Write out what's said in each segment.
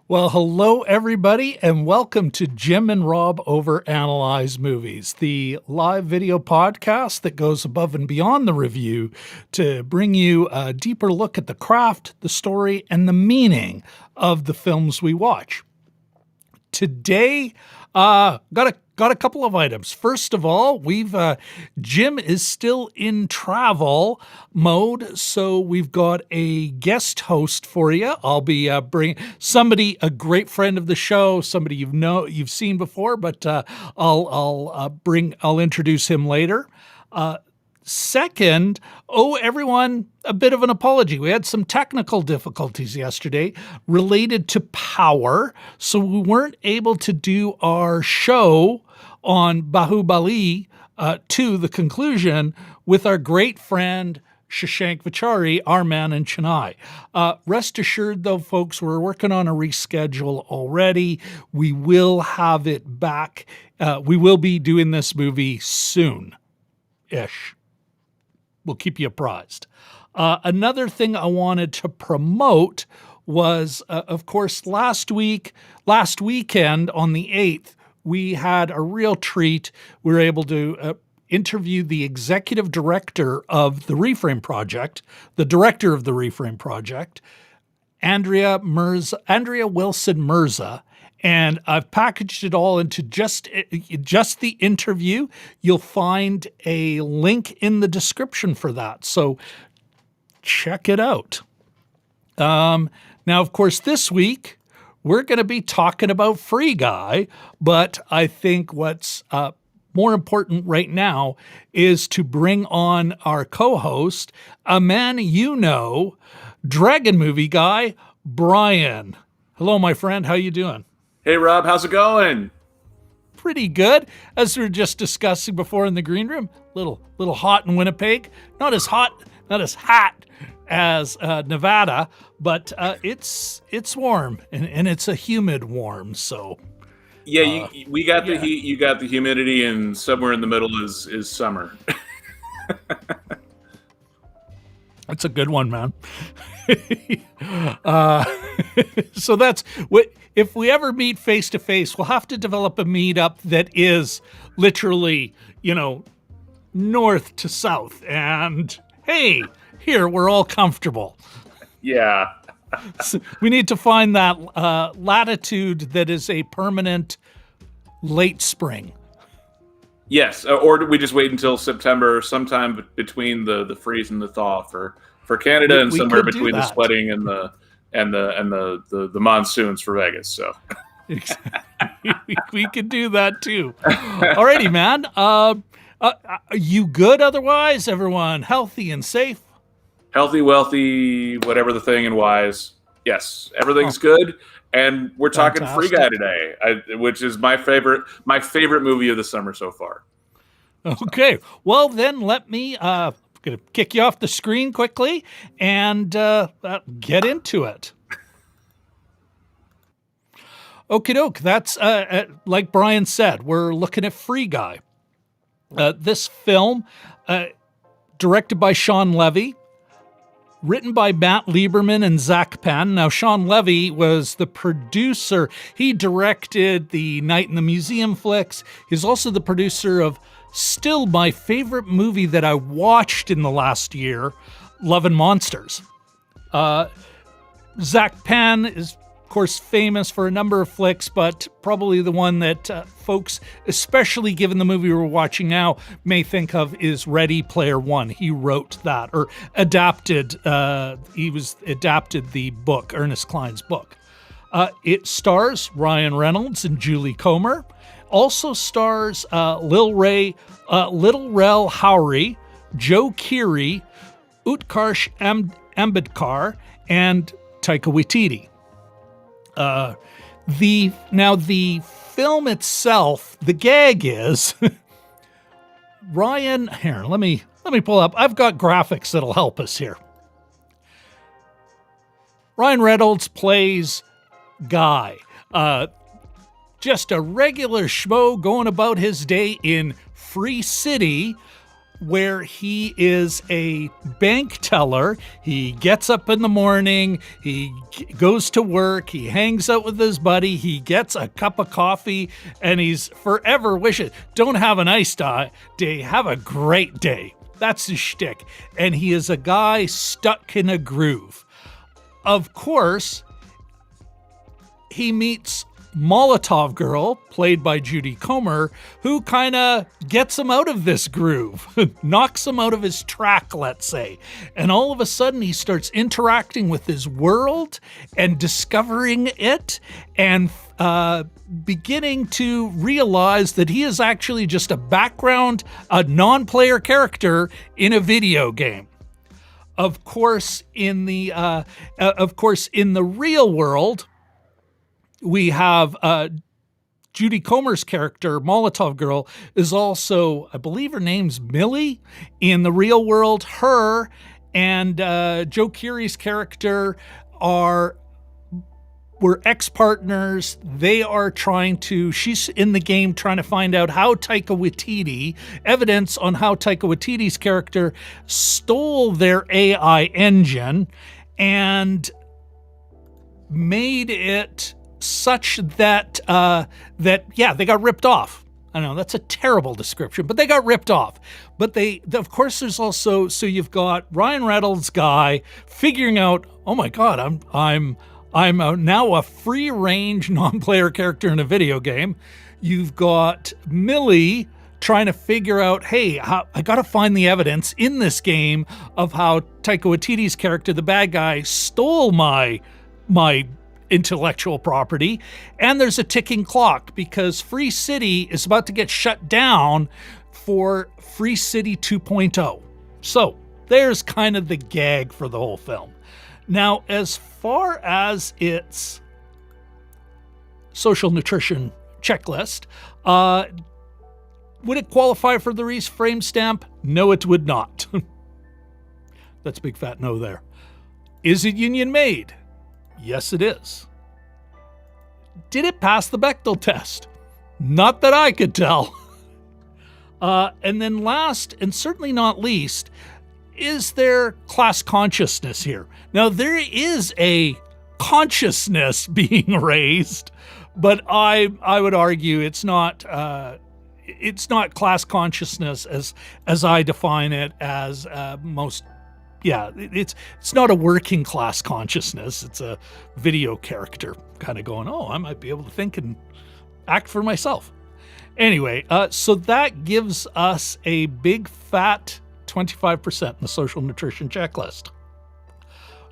Well, hello, everybody, and welcome to Jim and Rob Overanalyze Movies, the live video podcast that goes above and beyond the review to bring you a deeper look at the craft, the story, and the meaning of the films we watch. Today, got a couple of items. First of all, Jim is still in travel mode, so we've got a guest host for you. I'll be bringing somebody, a great friend of the show, somebody you've seen before, but I'll introduce him later. Second, everyone, a bit of an apology. We had some technical difficulties yesterday related to power, so we weren't able to do our show on Baahubali to the conclusion with our great friend Shashank Vachari, our man in Chennai. Rest assured, though, folks, we're working on a reschedule already. We will have it back. We will be doing this movie soon-ish. We'll keep you apprised. Another thing I wanted to promote was, of course, last weekend on the 8th, we had a real treat. We were able to interview the executive director of the Reframe Project, the director of the Reframe Project, Andrea Wilson Mirza. And I've packaged it all into just the interview. You'll find a link in the description for that. So check it out. Now, of course, this week, we're going to be talking about Free Guy. But I think what's more important right now is to bring on our co-host, a man you know, Dragon movie guy, Brian. Hello, my friend. How you doing? Hey, Rob, how's it going? Pretty good. As we were just discussing before in the green room, little hot in Winnipeg. Not as hot as Nevada, but it's warm and it's a humid warm. So yeah, we got the heat, you got the humidity, and somewhere in the middle is summer. That's a good one, man. So that's what. If we ever meet face to face, we'll have to develop a meetup that is literally, north to south. And hey, here we're all comfortable. Yeah. So we need to find that latitude that is a permanent late spring. Yes, or do we just wait until September, sometime between the freeze and the thaw for Canada, and somewhere between the sweating and the monsoons for Vegas. So we could do that too. Alrighty, man. Are you good otherwise? Everyone healthy and safe? Healthy, wealthy, whatever the thing, and wise. Yes, everything's good. And we're talking Free Guy today, which is my favorite movie of the summer so far. Okay. Well, then let me going to kick you off the screen quickly and get into it. Okie doke. That's like Brian said, we're looking at Free Guy. This film, directed by Shawn Levy, written by Matt Lieberman and Zach Penn. Now, Shawn Levy was the producer. He directed the Night in the Museum flicks. He's also the producer of still my favorite movie that I watched in the last year, Love and Monsters. Zach Penn is, of course, famous for a number of flicks, but probably the one that folks, especially given the movie we're watching now, may think of is Ready Player One. He wrote that, or adapted the book, Ernest Cline's book. It stars Ryan Reynolds and Julie Comer. Also stars Little Rel Howery, Joe Keery, Utkarsh Ambudkar, and Taika Waititi. The film itself, the gag is Ryan. Here, let me pull up. I've got graphics that'll help us here. Ryan Reynolds plays Guy. Just a regular schmo going about his day in Free City, where he is a bank teller. He gets up in the morning, he goes to work, he hangs out with his buddy, he gets a cup of coffee, and he's forever wishing, don't have a nice day, have a great day. That's his shtick. And he is a guy stuck in a groove. Of course, he meets Molotov Girl, played by Judy Comer, who kind of gets him out of this groove, knocks him out of his track, let's say. And all of a sudden, he starts interacting with his world and discovering it and beginning to realize that he is actually just a background, a non-player character in a video game. Of course, in the real world, we have Judy Comer's character, Molotov Girl, is also, I believe her name's Millie. In the real world, her and Joe Keery's character were ex-partners. They are she's in the game trying to find out how evidence on how Taika Waititi's character stole their AI engine and made it such that they got ripped off. I know that's a terrible description, but they got ripped off. But of course, there's also, so you've got Ryan Reynolds guy figuring out, oh my God, I'm now a free range non-player character in a video game. You've got Millie trying to figure out, hey, I got to find the evidence in this game of how Taika Waititi's character, the bad guy, stole my intellectual property. And there's a ticking clock because Free City is about to get shut down for Free City 2.0. So there's kind of the gag for the whole film. Now, as far as its social nutrition checklist, would it qualify for the Reese frame stamp? No, it would not. That's a big fat no there. Is it union made? Yes, it is. Did it pass the Bechdel test? Not that I could tell. And then last, and certainly not least, is there class consciousness here? Now, there is a consciousness being raised, but I would argue it's not class consciousness as I define it as most. Yeah, it's not a working class consciousness. It's a video character kind of going, oh, I might be able to think and act for myself. Anyway, so that gives us a big fat 25% in the social nutrition checklist.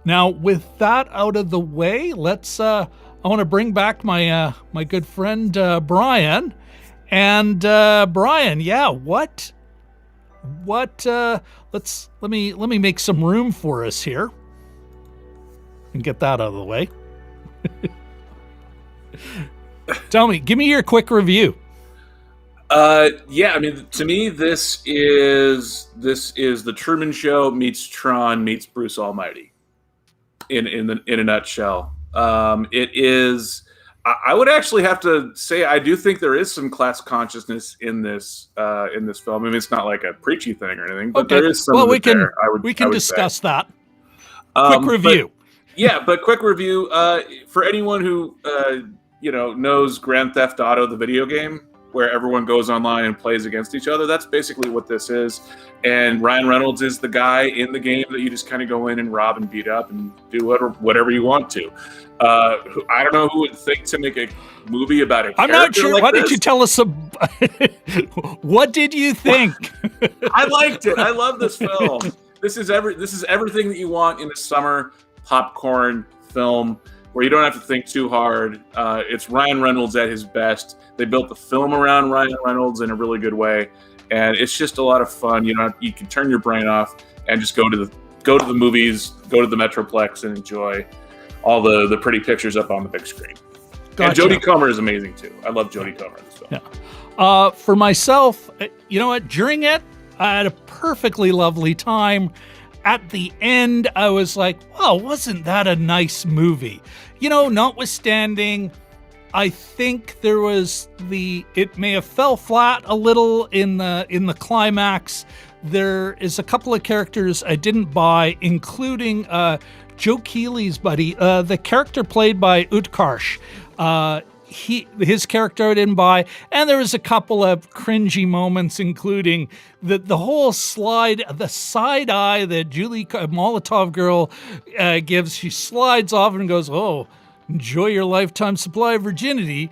Now, with that out of the way, I want to bring back my my good friend Brian. And Brian, yeah, let me make some room for us here and get that out of the way. Tell me, give me your quick review. Yeah, I mean, to me, this is the Truman Show meets Tron meets Bruce Almighty in a nutshell. It is. I would actually have to say I do think there is some class consciousness in this film. I mean, it's not like a preachy thing or anything, but there is some. Well, we can discuss that. Quick review. But quick review for anyone who knows Grand Theft Auto, the video game, where everyone goes online and plays against each other. That's basically what this is. And Ryan Reynolds is the guy in the game that you just kind of go in and rob and beat up and do whatever you want to. I don't know who would think to make a movie about it. I'm not sure. Why did you tell us? What did you think? I liked it. I love this film. This is everything that you want in a summer popcorn film where you don't have to think too hard. It's Ryan Reynolds at his best. They built the film around Ryan Reynolds in a really good way, and it's just a lot of fun. You can turn your brain off and just go to the movies, go to the Metroplex, and enjoy all the pretty pictures up on the big screen. Gotcha. And Jodie Comer is amazing too. I love Jodie Comer in this film. Yeah. For myself, you know what? During it, I had a perfectly lovely time. At the end, I was like, "Wow, wasn't that a nice movie?" Notwithstanding, I think there was it may have fell flat a little in the climax. there is a couple of characters I didn't buy, including Joe Keely's buddy, the character played by Utkarsh. His character I didn't buy, and there was a couple of cringy moments, including the whole the side eye that Julie Molotov girl gives. She slides off and goes, "Oh, enjoy your lifetime supply of virginity."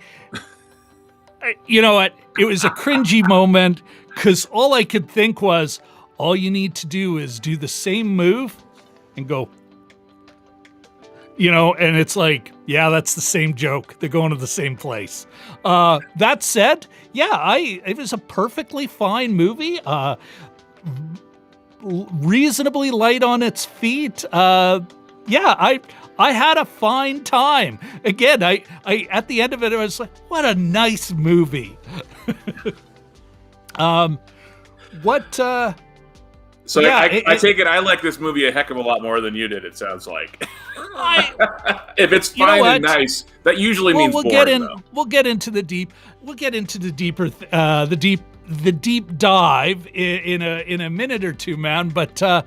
You know what? It was a cringy moment because all I could think was, all you need to do is do the same move and go. And it's like, yeah, that's the same joke. They're going to the same place. That said, yeah, it was a perfectly fine movie. Reasonably light on its feet. I had a fine time. Again, I at the end of it, I was like, what a nice movie. So yeah, I take it I like this movie a heck of a lot more than you did, it sounds like. If it's fine and nice, that usually means boring, though. We'll get into the deeper the deep dive in a minute or two, man. But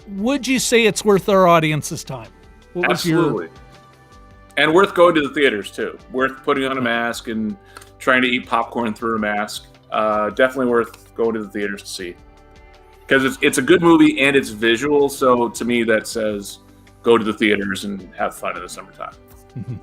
would you say it's worth our audience's time? Absolutely. And worth going to the theaters too. Worth putting on a mask and trying to eat popcorn through a mask. Definitely worth going to the theaters to see. Because it's a good movie and it's visual, so to me that says go to the theaters and have fun in the summertime. Mm-hmm.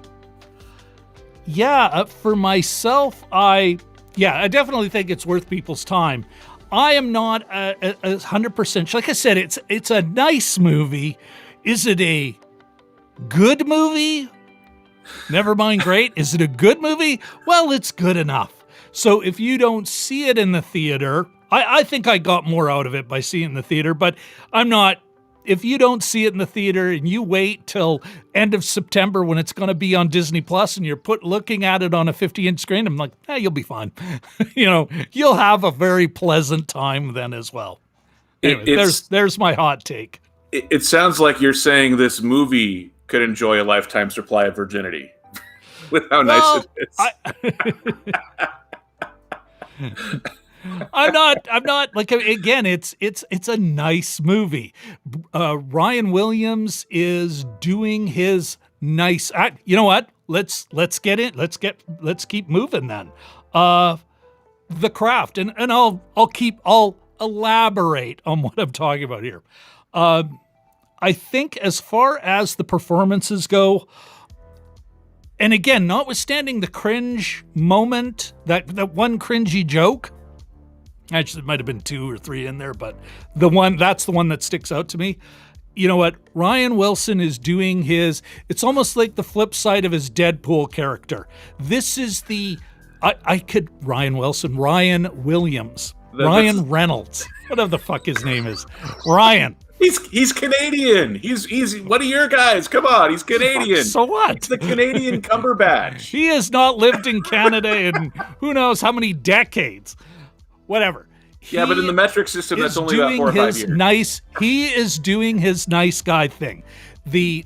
Yeah, for myself, I definitely think it's worth people's time. I am not 100% sure. Like I said, it's a nice movie. Is it a good movie? Never mind great. Is it a good movie? Well, it's good enough. So if you don't see it in the theater, I think I got more out of it by seeing it in the theater, but if you don't see it in the theater and you wait till end of September when it's going to be on Disney Plus and you're looking at it on a 50-inch screen, I'm like, you'll be fine. You'll have a very pleasant time then as well. Anyway, there's my hot take. It sounds like you're saying this movie could enjoy a lifetime supply of virginity with how nice it is. I'm not like, again, it's a nice movie. Ryan Williams is doing his nice act. You know what? Let's get in. Let's keep moving then. The Craft, and I'll elaborate on what I'm talking about here. I think as far as the performances go, and again, notwithstanding the cringe moment, that one cringy joke. Actually, there might have been 2 or 3 in there, but that's the one that sticks out to me. You know what? Ryan Wilson is doing it's almost like the flip side of his Deadpool character. This is Ryan Williams, Ryan Reynolds, whatever the fuck his name is. Ryan. He's Canadian. He's one of your guys. Come on, he's Canadian. So what? It's the Canadian Cumberbatch. He has not lived in Canada in who knows how many decades. Whatever. Yeah, but in the metric system, that's only about 4 or 5 years. He is doing his nice guy thing. The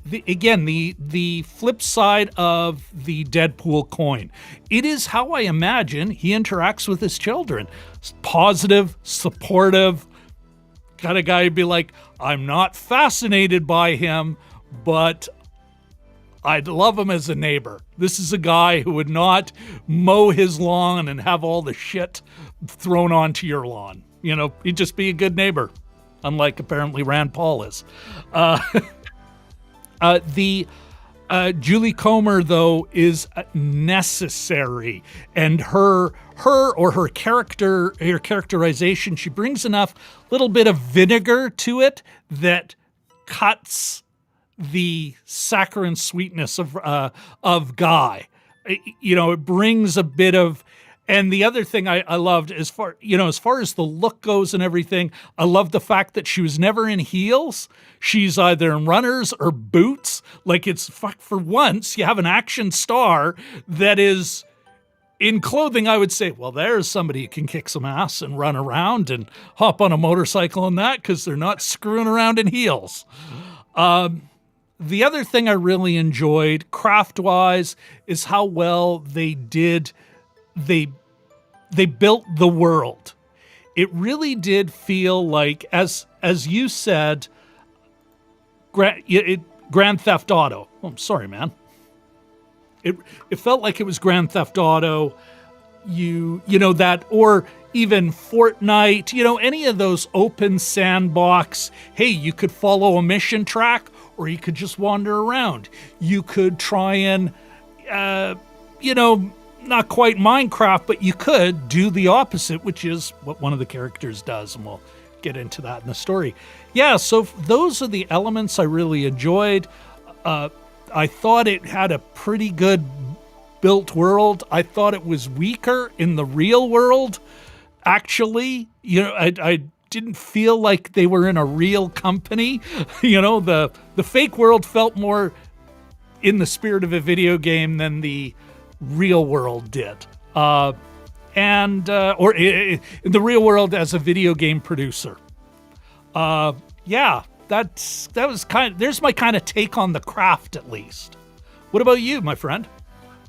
flip side of the Deadpool coin. It is how I imagine he interacts with his children. Positive, supportive, kind of guy who'd be like, I'm not fascinated by him, but I'd love him as a neighbor. This is a guy who would not mow his lawn and have all the shit thrown onto your lawn. He'd just be a good neighbor, unlike apparently Rand Paul is. Julie Comer, though, is necessary, and her characterization, she brings enough little bit of vinegar to it that cuts the saccharine sweetness of Guy. It brings a bit of, and the other thing I loved as far as the look goes and everything, I love the fact that she was never in heels. She's either in runners or boots. Like, it's for once you have an action star that is in clothing. I would say, well, there's somebody who can kick some ass and run around and hop on a motorcycle and that, because they're not screwing around in heels. The other thing I really enjoyed, craft-wise, is how well they built the world. it really did feel like, as you said, Grand Theft Auto. Oh, I'm sorry, man. It felt like it was Grand Theft Auto. You know that, or even Fortnite, any of those open sandbox. Hey, you could follow a mission track, or you could just wander around. You could try and, not quite Minecraft, but you could do the opposite, which is what one of the characters does, and we'll get into that in the story. Yeah, so those are the elements I really enjoyed. I thought it had a pretty good built world. I thought it was weaker in the real world. Actually, I didn't feel like they were in a real company. The fake world felt more in the spirit of a video game than the real world did. Or in the real world as a video game producer. That was there's my kind of take on the craft, at least. What about you, my friend?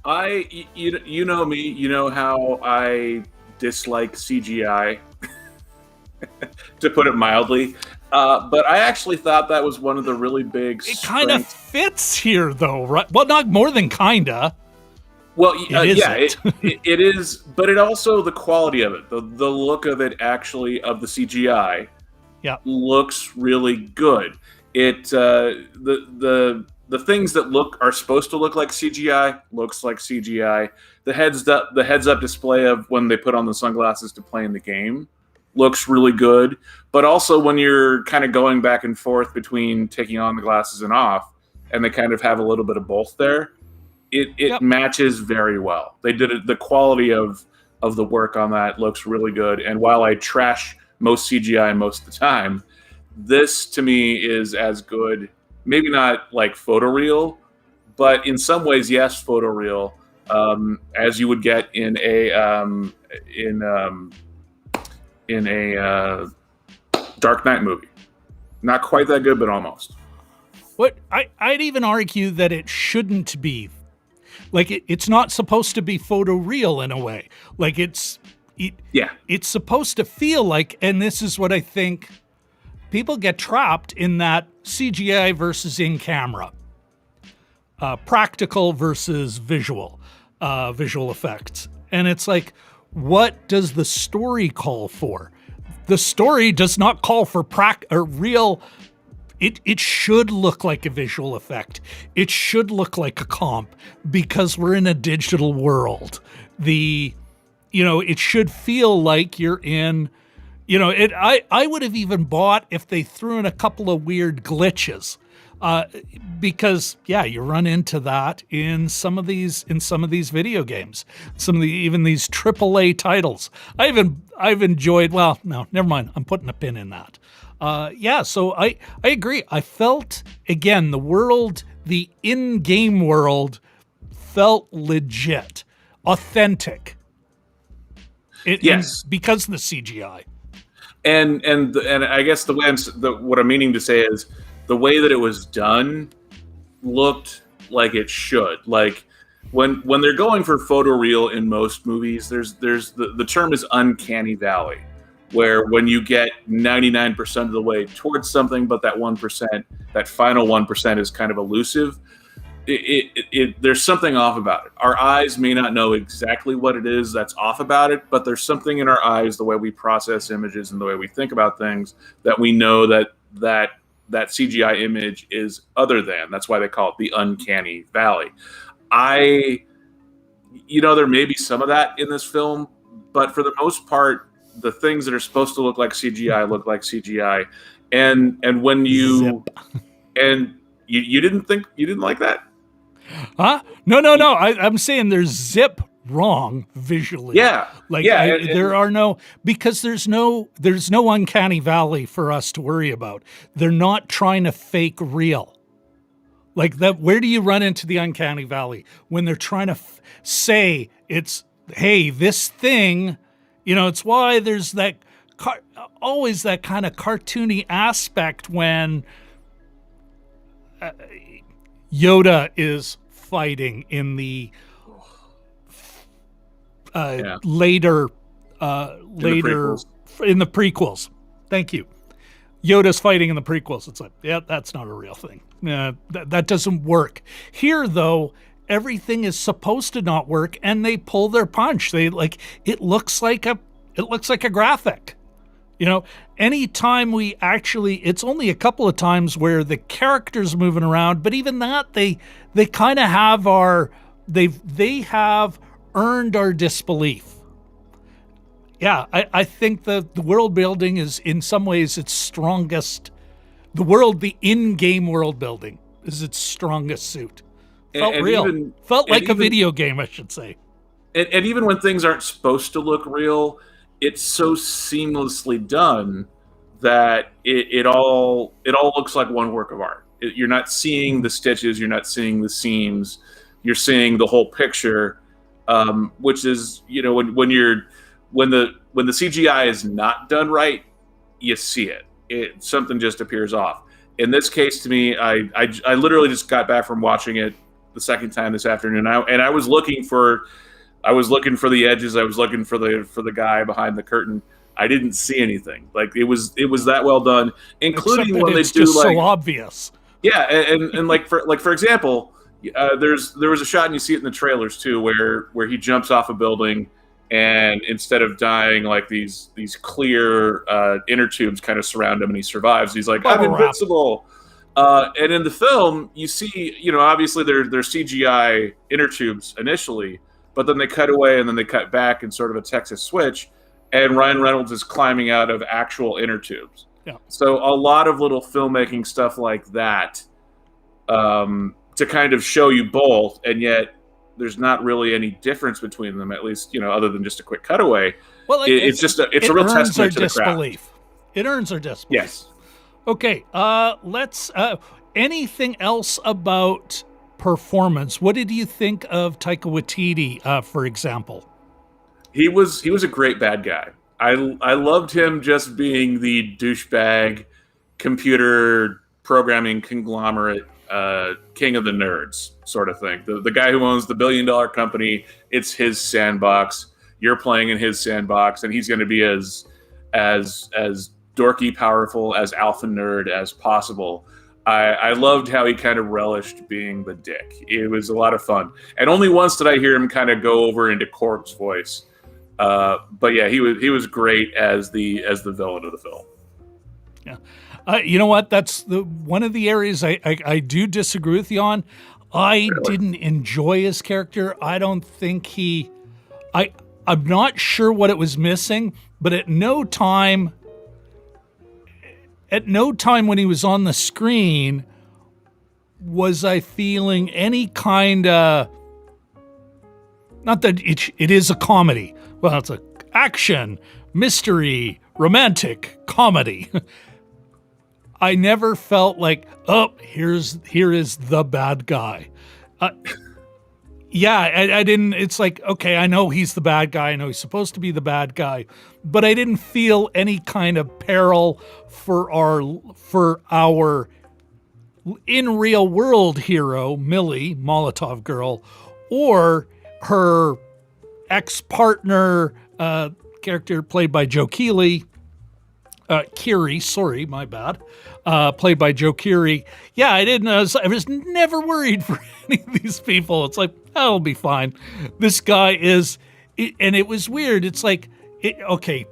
You know me, you know how I dislike CGI, to put it mildly. But I actually thought that was one of the really big strengths. It kind of fits here, though, right? Well, not more than kinda. Well, it is, but it also, the quality of it, the look of it, actually, of the CGI, looks really good. It the things that are supposed to look like CGI looks like CGI. The heads up display of when they put on the sunglasses to play in the game looks really good. But also when you're kind of going back and forth between taking on the glasses and off, and they kind of have a little bit of both there, it matches very well. They did it. The quality of the work on that looks really good. And while I trash most CGI most of the time, this to me is as good. Maybe not like photoreal, but in some ways, yes, photoreal, as you would get in a Dark Knight movie. Not quite that good, but almost. What I'd even argue that it shouldn't be. Like it's not supposed to be photoreal in a way. Like it's supposed to feel like, and this is what I think. People get trapped in that CGI versus in-camera, practical versus visual effects. And it's like, what does the story call for? The story does not call for real. It should look like a visual effect. It should look like a comp because we're in a digital world. It should feel like you're in. I would have even bought if they threw in a couple of weird glitches, because you run into that in some of these video games, even these AAA titles. I've enjoyed. Well, no, never mind. I'm putting a pin in that. So I agree. I felt again the in-game world felt legit, authentic. Because of the CGI. And I guess what I'm meaning to say is the way that it was done looked like it should. Like when they're going for photoreal in most movies, there's the term is uncanny valley, where when you get 99% of the way towards something, but that 1%, that final 1% is kind of elusive. There's something off about it. Our eyes may not know exactly what it is that's off about it, but there's something in our eyes, the way we process images and the way we think about things, that we know that CGI image is other than. That's why they call it the uncanny valley. There may be some of that in this film, but for the most part, the things that are supposed to look like CGI look like CGI. And when you and you didn't like that? Huh? No. I'm saying there's zip wrong visually. There are no, because there's no uncanny valley for us to worry about. They're not trying to fake real. Like that. Where do you run into the uncanny valley? When they're trying to say it's, hey, this thing, it's why there's that always that kind of cartoony aspect when Yoda is fighting in the later in the prequels. Thank you. Yoda's fighting in the prequels. It's like, yeah, that's not a real thing. That doesn't work. Here, though, everything is supposed to not work, and they pull their punch. It looks like a graphic. Anytime it's only a couple of times where the character's moving around, but even that, they kind of have they have earned our disbelief. Yeah, I think the world building is in some ways its strongest. The in-game world building is its strongest suit. Felt real. Felt like a video game, I should say. And even when things aren't supposed to look real, it's so seamlessly done that it all looks like one work of art. You're not seeing the stitches, you're not seeing the seams, you're seeing the whole picture, which is when the CGI is not done right, you see it. Something just appears off. In this case, to me, I literally just got back from watching it the second time this afternoon, and I was looking for the edges. I was looking for the guy behind the curtain. I didn't see anything. Like it was that well done, including when they do so obvious. Yeah, and for example, there was a shot, and you see it in the trailers too, where he jumps off a building, and instead of dying, like these clear inner tubes kind of surround him, and he survives. He's like, I'm invincible. And in the film, you see, obviously they're CGI inner tubes initially, but then they cut away and then they cut back in sort of a Texas switch, and Ryan Reynolds is climbing out of actual inner tubes. Yeah. So a lot of little filmmaking stuff like that to kind of show you both, and yet there's not really any difference between them, at least, other than just a quick cutaway. Well, it's a real testament to the craft. It earns our disbelief. Yes. Okay, let's anything else about performance? What did you think of Taika Waititi, for example? He was a great bad guy. I loved him just being the douchebag computer programming conglomerate king of the nerds sort of thing. The guy who owns the $1 billion company. It's his sandbox. You're playing in his sandbox, and he's going to be as dorky, powerful, as alpha nerd as possible. I loved how he kind of relished being the dick. It was a lot of fun. And only once did I hear him kind of go over into Cork's voice. But yeah, he was great as the villain of the film. Yeah. You know what? That's one of the areas I do disagree with you on. I didn't enjoy his character. I don't think I'm not sure what it was missing, but at no time when he was on the screen was I feeling any kind of, not that it is a comedy. Well, it's a action, mystery, romantic comedy. I never felt like, here is the bad guy. Yeah, I didn't. It's like, okay, I know he's the bad guy. I know he's supposed to be the bad guy, but I didn't feel any kind of peril for our in real world hero, Millie, Molotov Girl, or her ex-partner, character played by Joe Keery. Keery, sorry, my bad. Played by Joe Keery. Yeah, I was never worried for any of these people. It's like, that'll be fine. This guy is, and it was weird. It's like, okay,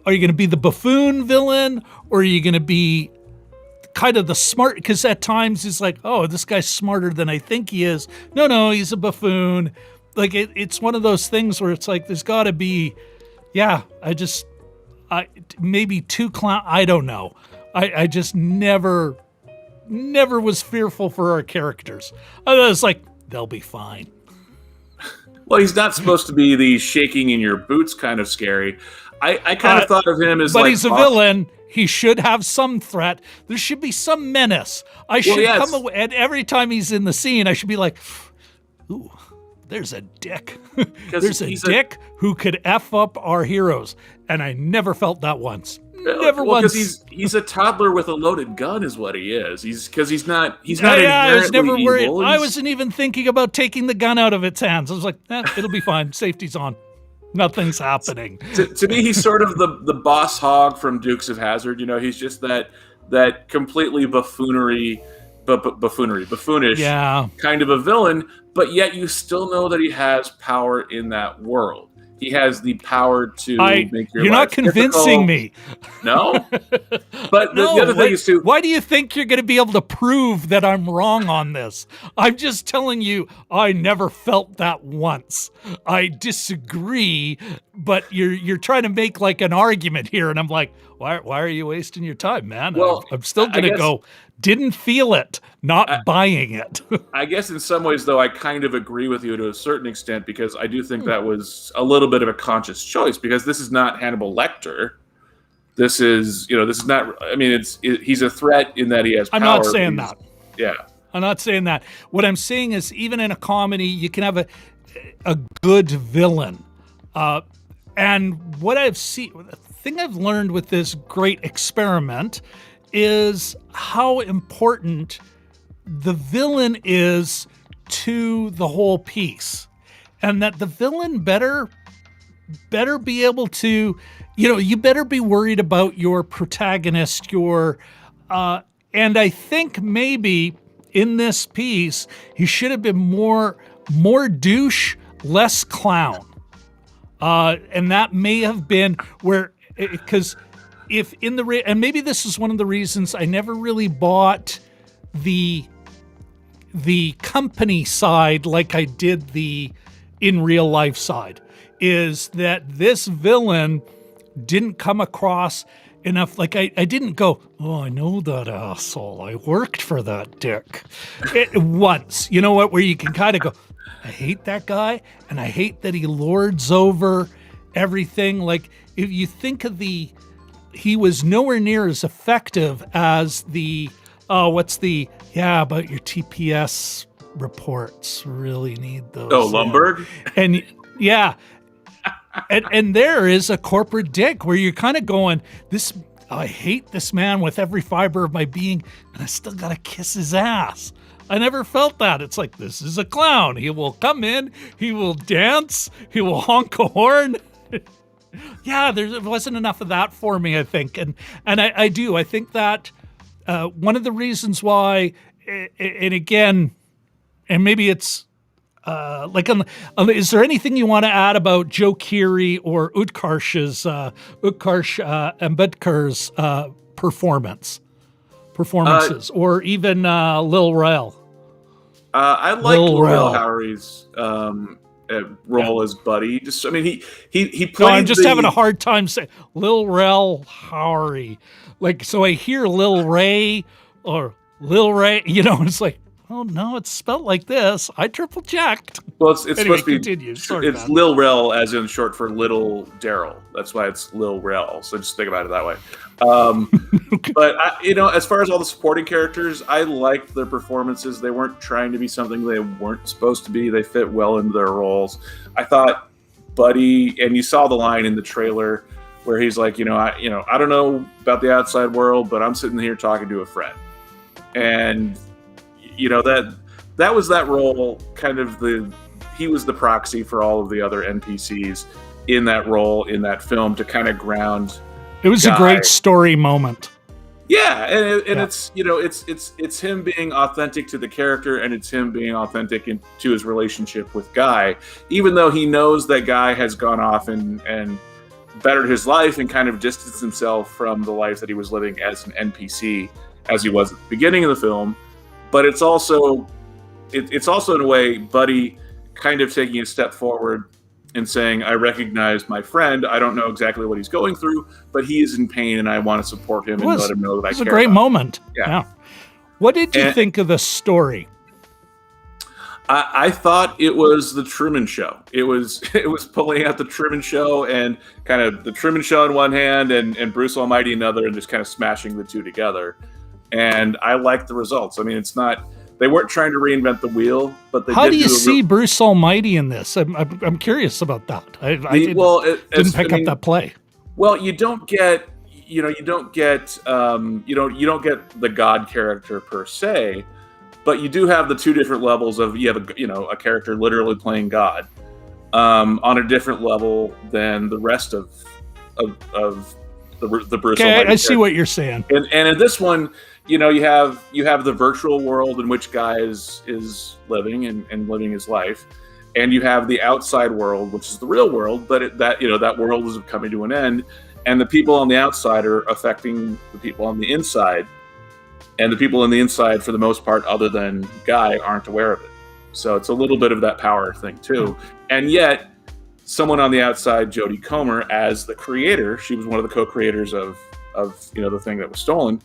are you going to be the buffoon villain, or are you going to be kind of the smart? Because at times it's like, oh, this guy's smarter than I think he is. No, he's a buffoon. Like it's one of those things where it's like, there's got to be, maybe two clown. I don't know. I just never was fearful for our characters. I was like, they'll be fine. Well, he's not supposed to be the shaking in your boots kind of scary. I kind of thought of him as, but he's a villain. He should have some threat. There should be some menace. Come away, and every time he's in the scene, I should be like, ooh, there's a dick. There's a dick who could F up our heroes. And I never felt that once. Never once. Because he's a toddler with a loaded gun is what he is. He's not I was never worried. Evil. I wasn't even thinking about taking the gun out of its hands. I was like, it'll be fine. Safety's on. Nothing's happening. To me, he's sort of the boss hog from Dukes of Hazzard. He's just that completely buffoonish kind of a villain, but yet you still know that he has power in that world. He has the power to make your life You're not convincing difficult. me. No? But the other thing is, too... Why do you think you're going to be able to prove that I'm wrong on this? I'm just telling you, I never felt that once. I disagree, but you're trying to make like an argument here, and I'm like, why are you wasting your time, man? Well, I'm still going to go, didn't feel it, not buying it. I guess in some ways, though, I kind of agree with you to a certain extent, because I do think that was a little bit of a conscious choice, because this is not Hannibal Lecter. This is not, I mean, he's a threat in that he has power. I'm not saying that. Yeah. I'm not saying that. What I'm saying is, even in a comedy, you can have a good villain. And what I've seen, the thing I've learned with this great experiment is how important the villain is to the whole piece, and that the villain better be able to, you better be worried about your protagonist, and I think maybe in this piece he should have been more douche, less clown, and that may have been where, because if in and maybe this is one of the reasons I never really bought the company side like I did the in real life side, is that this villain didn't come across enough. Like I didn't go, oh, I know that asshole. I worked for that dick. Once, you know what, where you can kind of go, I hate that guy, and I hate that he lords over everything. Like, if you think of he was nowhere near as effective as about your TPS reports. Really need those. Oh, Lumberg? And yeah. and there is a corporate dick where you're kind of going, I hate this man with every fiber of my being, and I still got to kiss his ass. I never felt that. It's like, this is a clown. He will come in, he will dance, he will honk a horn. Yeah, there wasn't enough of that for me, I think. And I do. I think that one of the reasons why, and again, and maybe it's is there anything you want to add about Joe Keery or Utkarsh's Ambudkar's performances, or even Lil Rel? I like Lil Howery's role as Buddy. He played. No, I'm just having a hard time saying Lil Rel Howery. Like, so I hear Lil Ray or Lil Ray, it's like, oh no, it's spelled like this. I triple checked. Well, it's anyway, supposed to be. Continue. Sorry, it's Lil Rel, as in short for Little Daryl. That's why it's Lil Rel. So just think about it that way. Okay. But as far as all the supporting characters, I liked their performances. They weren't trying to be something they weren't supposed to be. They fit well into their roles. I thought Buddy, and you saw the line in the trailer where he's like, I don't know about the outside world, but I'm sitting here talking to a friend, and that was that role. Kind of he was the proxy for all of the other NPCs in that role in that film to kind of ground. It was a great story moment. Yeah, and it's it's him being authentic to the character, and it's him being authentic to his relationship with Guy, even though he knows that Guy has gone off and bettered his life and kind of distanced himself from the life that he was living as an NPC, as he was at the beginning of the film. But it's also in a way Buddy kind of taking a step forward and saying, I recognize my friend. I don't know exactly what he's going through, but he is in pain, and I want to support him and let him know that I care. It was a great moment. Yeah. What did you think of the story? I thought it was the Truman Show. It was pulling out the Truman Show, and kind of the Truman Show in one hand and Bruce Almighty in another, and just kind of smashing the two together. And I liked the results. I mean, they weren't trying to reinvent the wheel, but they How do you see Bruce Almighty in this? I'm curious about that. I didn't pick up that play. Well, you don't get the God character per se, but you do have the two different levels of, you have a character literally playing God, on a different level than the rest of the Bruce. Okay, I see what you're saying. And in this one, you have the virtual world in which Guy is living and living his life, and you have the outside world, which is the real world, but that world is coming to an end, and the people on the outside are affecting the people on the inside, and the people on the inside, for the most part, other than Guy, aren't aware of it. So it's a little bit of that power thing too, and yet someone on the outside, Jodie Comer, as the creator, she was one of the co-creators of the thing that was stolen.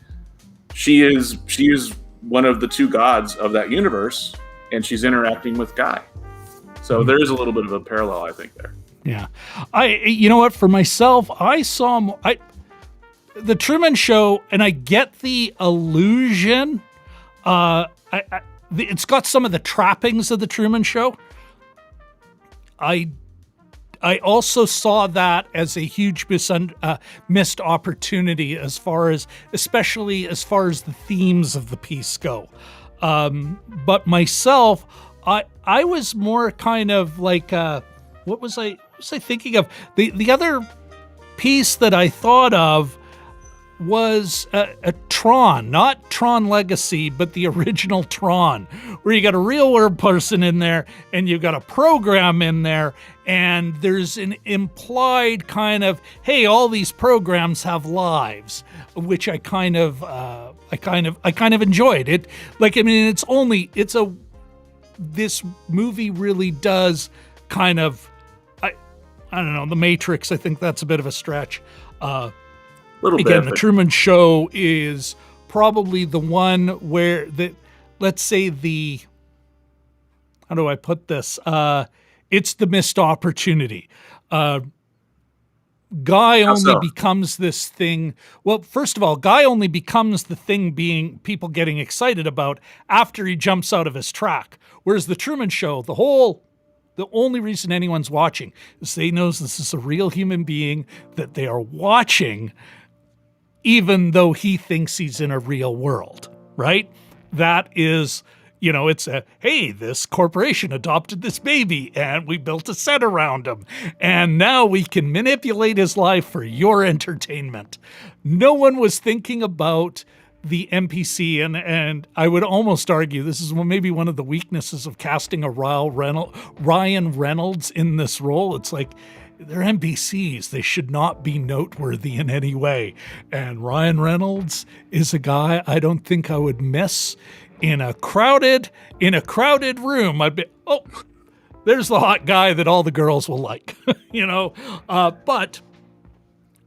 She is one of the two gods of that universe, and she's interacting with Guy. So there is a little bit of a parallel, I think, there. Yeah, you know what? For myself, I saw the Truman Show, and I get the illusion. It's got some of the trappings of the Truman Show. I also saw that as a huge missed opportunity especially as far as the themes of the piece go. But myself, I was more kind of like, what was I thinking of? The other piece that I thought of was a Tron, not Tron Legacy, but the original Tron, where you got a real world person in there and you've got a program in there, and there's an implied kind of, hey, all these programs have lives, which I kind of enjoyed it. Like, I mean, this movie really does kind of, I don't know, The Matrix, I think that's a bit of a stretch. Again, the Truman Show is probably the one where let's say how do I put this? It's the missed opportunity. Guy only becomes this thing. Well, first of all, Guy only becomes the thing being people getting excited about after he jumps out of his track. Whereas the Truman Show, the only reason anyone's watching is they knows this is a real human being that they are watching, even though he thinks he's in a real world, right? That is, it's hey, this corporation adopted this baby and we built a set around him, and now we can manipulate his life for your entertainment. No one was thinking about the NPC, and I would almost argue this is maybe one of the weaknesses of casting a Ryan Reynolds in this role. It's like, they're NPCs. They should not be noteworthy in any way. And Ryan Reynolds is a guy I don't think I would miss in a crowded room. I'd be, oh, there's the hot guy that all the girls will like,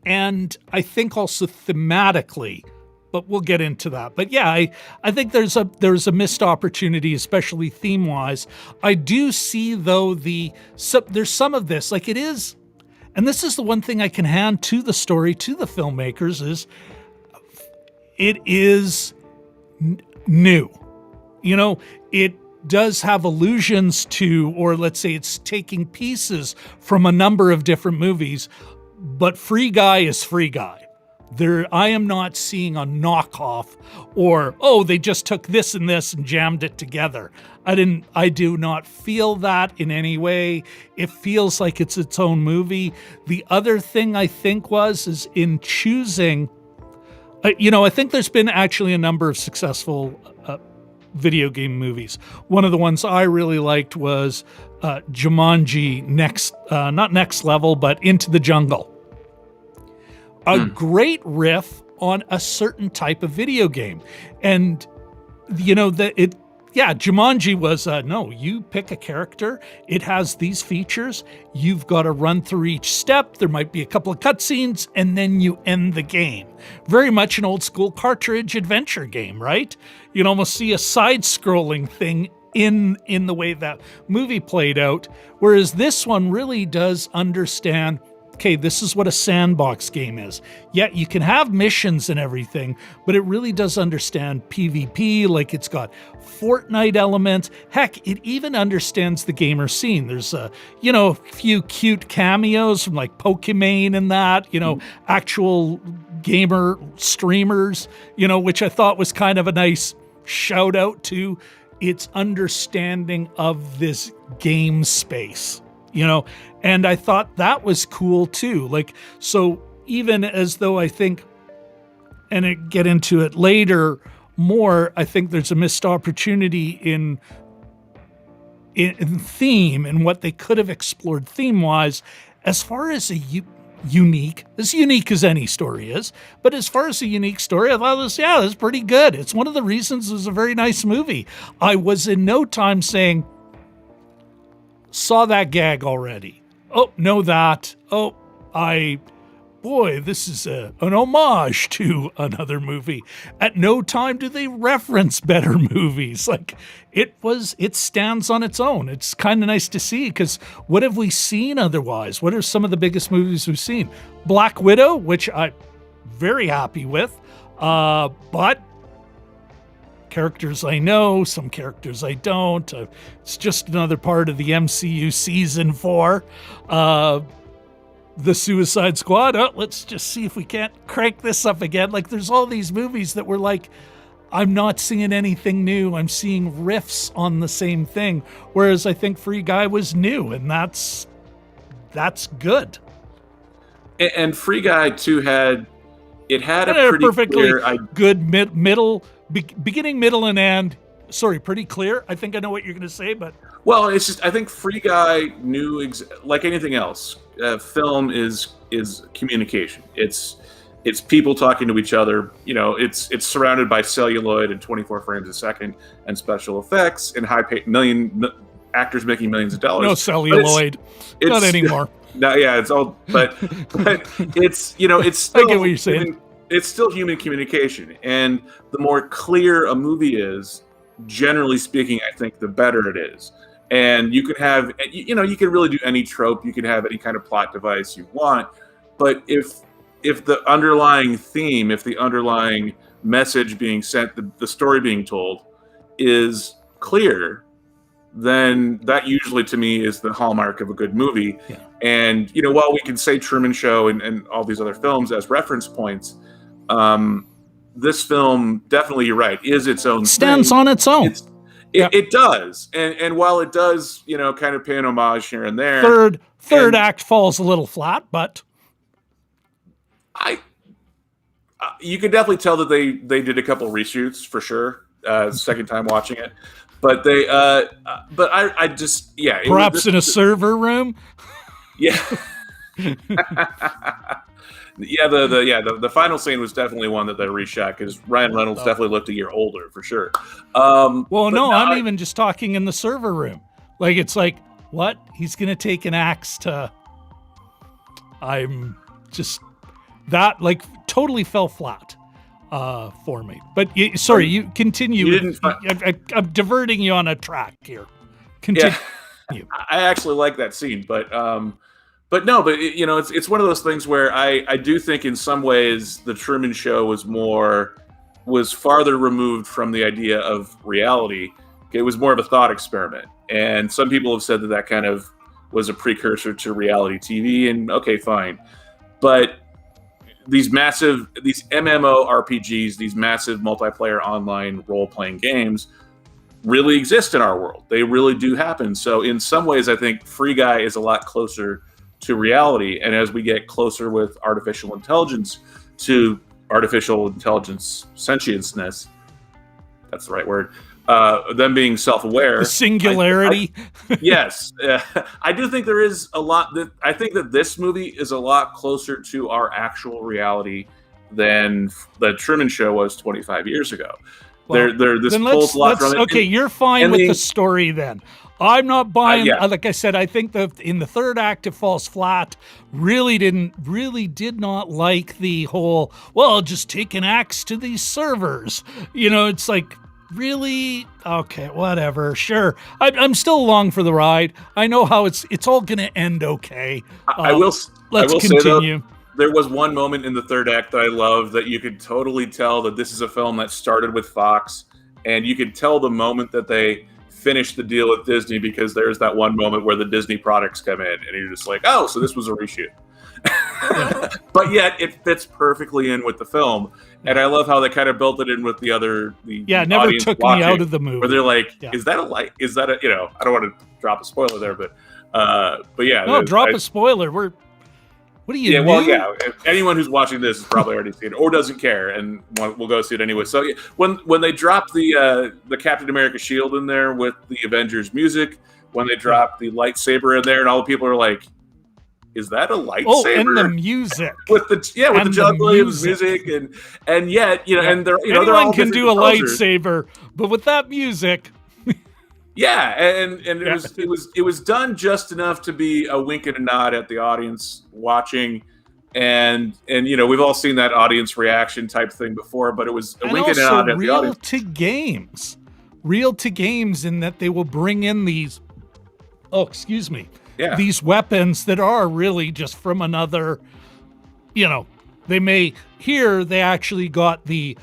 and I think also thematically, but we'll get into that. But yeah, I think there's a missed opportunity, especially theme-wise. I do see, though, there's some of this, like it is. And this is the one thing I can hand to the story, to the filmmakers, is it is new. It does have allusions to, or let's say it's taking pieces from a number of different movies, but Free Guy is Free Guy. I am not seeing a knockoff or, oh, they just took this and this and jammed it together. I do not feel that in any way. It feels like it's its own movie. The other thing I think is in choosing, I think there's been actually a number of successful video game movies. One of the ones I really liked was Jumanji not Next Level, but Into the Jungle. A great riff on a certain type of video game. And, Jumanji was, no, you pick a character, it has these features, you've got to run through each step, there might be a couple of cutscenes, and then you end the game. Very much an old school cartridge adventure game, right? You'd almost see a side-scrolling thing in the way that movie played out, whereas this one really does understand, okay, this is what a sandbox game is. Yeah, you can have missions and everything, but it really does understand PvP, like it's got Fortnite elements. Heck, it even understands the gamer scene. There's a few cute cameos from like Pokemon and that, actual gamer streamers, which I thought was kind of a nice shout out to its understanding of this game space. and I thought that was cool too. Like, so even as though I think, and I get into it later more, I think there's a missed opportunity in theme and what they could have explored theme-wise as far as unique as any story is, but as far as a unique story, I thought it was pretty good. It's one of the reasons it was a very nice movie. I was in no time saying, saw that gag already. Oh, know that. Oh, boy, this is an homage to another movie. At no time do they reference better movies. Like, it stands on its own. It's kind of nice to see, because what have we seen otherwise? What are some of the biggest movies we've seen? Black Widow, which I'm very happy with, but characters I know, some characters I don't. It's just another part of the MCU season 4. The Suicide Squad, let's just see if we can't crank this up again. Like, there's all these movies that were like, I'm not seeing anything new. I'm seeing riffs on the same thing. Whereas I think Free Guy was new, and that's good. And Free Guy too had a pretty perfectly clear good beginning, middle, and end. Sorry, pretty clear. I think I know what you're going to say, but well, it's just I think Free Guy knew like anything else. Film is communication. It's people talking to each other. It's surrounded by celluloid and 24 frames a second and special effects and high-paid actors making millions of dollars. No celluloid, it's not anymore. No, yeah, it's all. But it's it's still. I get what you're saying. It's still human communication, and the more clear a movie is, generally speaking, I think the better it is. And you can have, you can really do any trope. You can have any kind of plot device you want. But if the underlying theme, if the underlying message being sent, the story being told is clear, then that usually to me is the hallmark of a good movie. Yeah. And, while we can say Truman Show and all these other films as reference points, this film, definitely, you're right, is its own stands thing. On its own. It does, and while it does, kind of pay an homage here and there, third act falls a little flat, but you can definitely tell that they did a couple reshoots for sure. Second time watching it, but I just perhaps in a server room. Yeah. The final scene was definitely one that they reshot, because Ryan Reynolds definitely looked a year older for sure. I'm even just talking in the server room. Like, it's like, what? He's gonna take an axe to. I'm just that totally fell flat for me. But sorry, you continue. You didn't. I'm diverting you on a track here. Continue. Yeah. I actually like that scene, but it's one of those things where I do think in some ways the Truman Show was farther removed from the idea of reality. It was more of a thought experiment, and some people have said that kind of was a precursor to reality TV. And okay, fine, but these MMO RPGs, these massive multiplayer online role-playing games, really exist in our world. They really do happen. So in some ways, I think Free Guy is a lot closer to reality. And as we get closer with artificial intelligence to artificial intelligence sentienceness, that's the right word, them being self-aware. The singularity. Yes. I do think there is a lot I think that this movie is a lot closer to our actual reality than the Truman Show was 25 years ago. Well, this pulls a lot from it. Okay, you're fine with the story then. I'm not buying. Like I said, I think that in the third act it falls flat. Really did not like the whole. Well, just take an axe to these servers. It's like, really? Okay, whatever. Sure, I'm still along for the ride. I know how it's all going to end. Okay, Let's continue. Say, though, there was one moment in the third act that I loved, that you could totally tell that this is a film that started with Fox, and you could tell the moment that they finished the deal with Disney, because there's that one moment where the Disney products come in, and you're just like, oh, so this was a reshoot. But yet it fits perfectly in with the film, and I love how they kind of built it in with the never took me out of the movie. Where they're like, is that a I don't want to drop a spoiler there, but But yeah, No, drop a spoiler. What are you? Yeah, new? well, yeah. Anyone who's watching this has probably already seen it or doesn't care, and will go see it anyway. So yeah, when they drop the Captain America shield in there with the Avengers music, when they drop the lightsaber in there, and all the people are like, "Is that a lightsaber?" Oh, and the music with the John Williams music, and yet and they're anyone they're all can do a composers. lightsaber, but with that music. Yeah, and it was done just enough to be a wink and a nod at the audience watching, and we've all seen that audience reaction type thing before, but it was a wink and a nod at the audience. Real to games in that they will bring in these, these weapons that are really just from another, they actually got they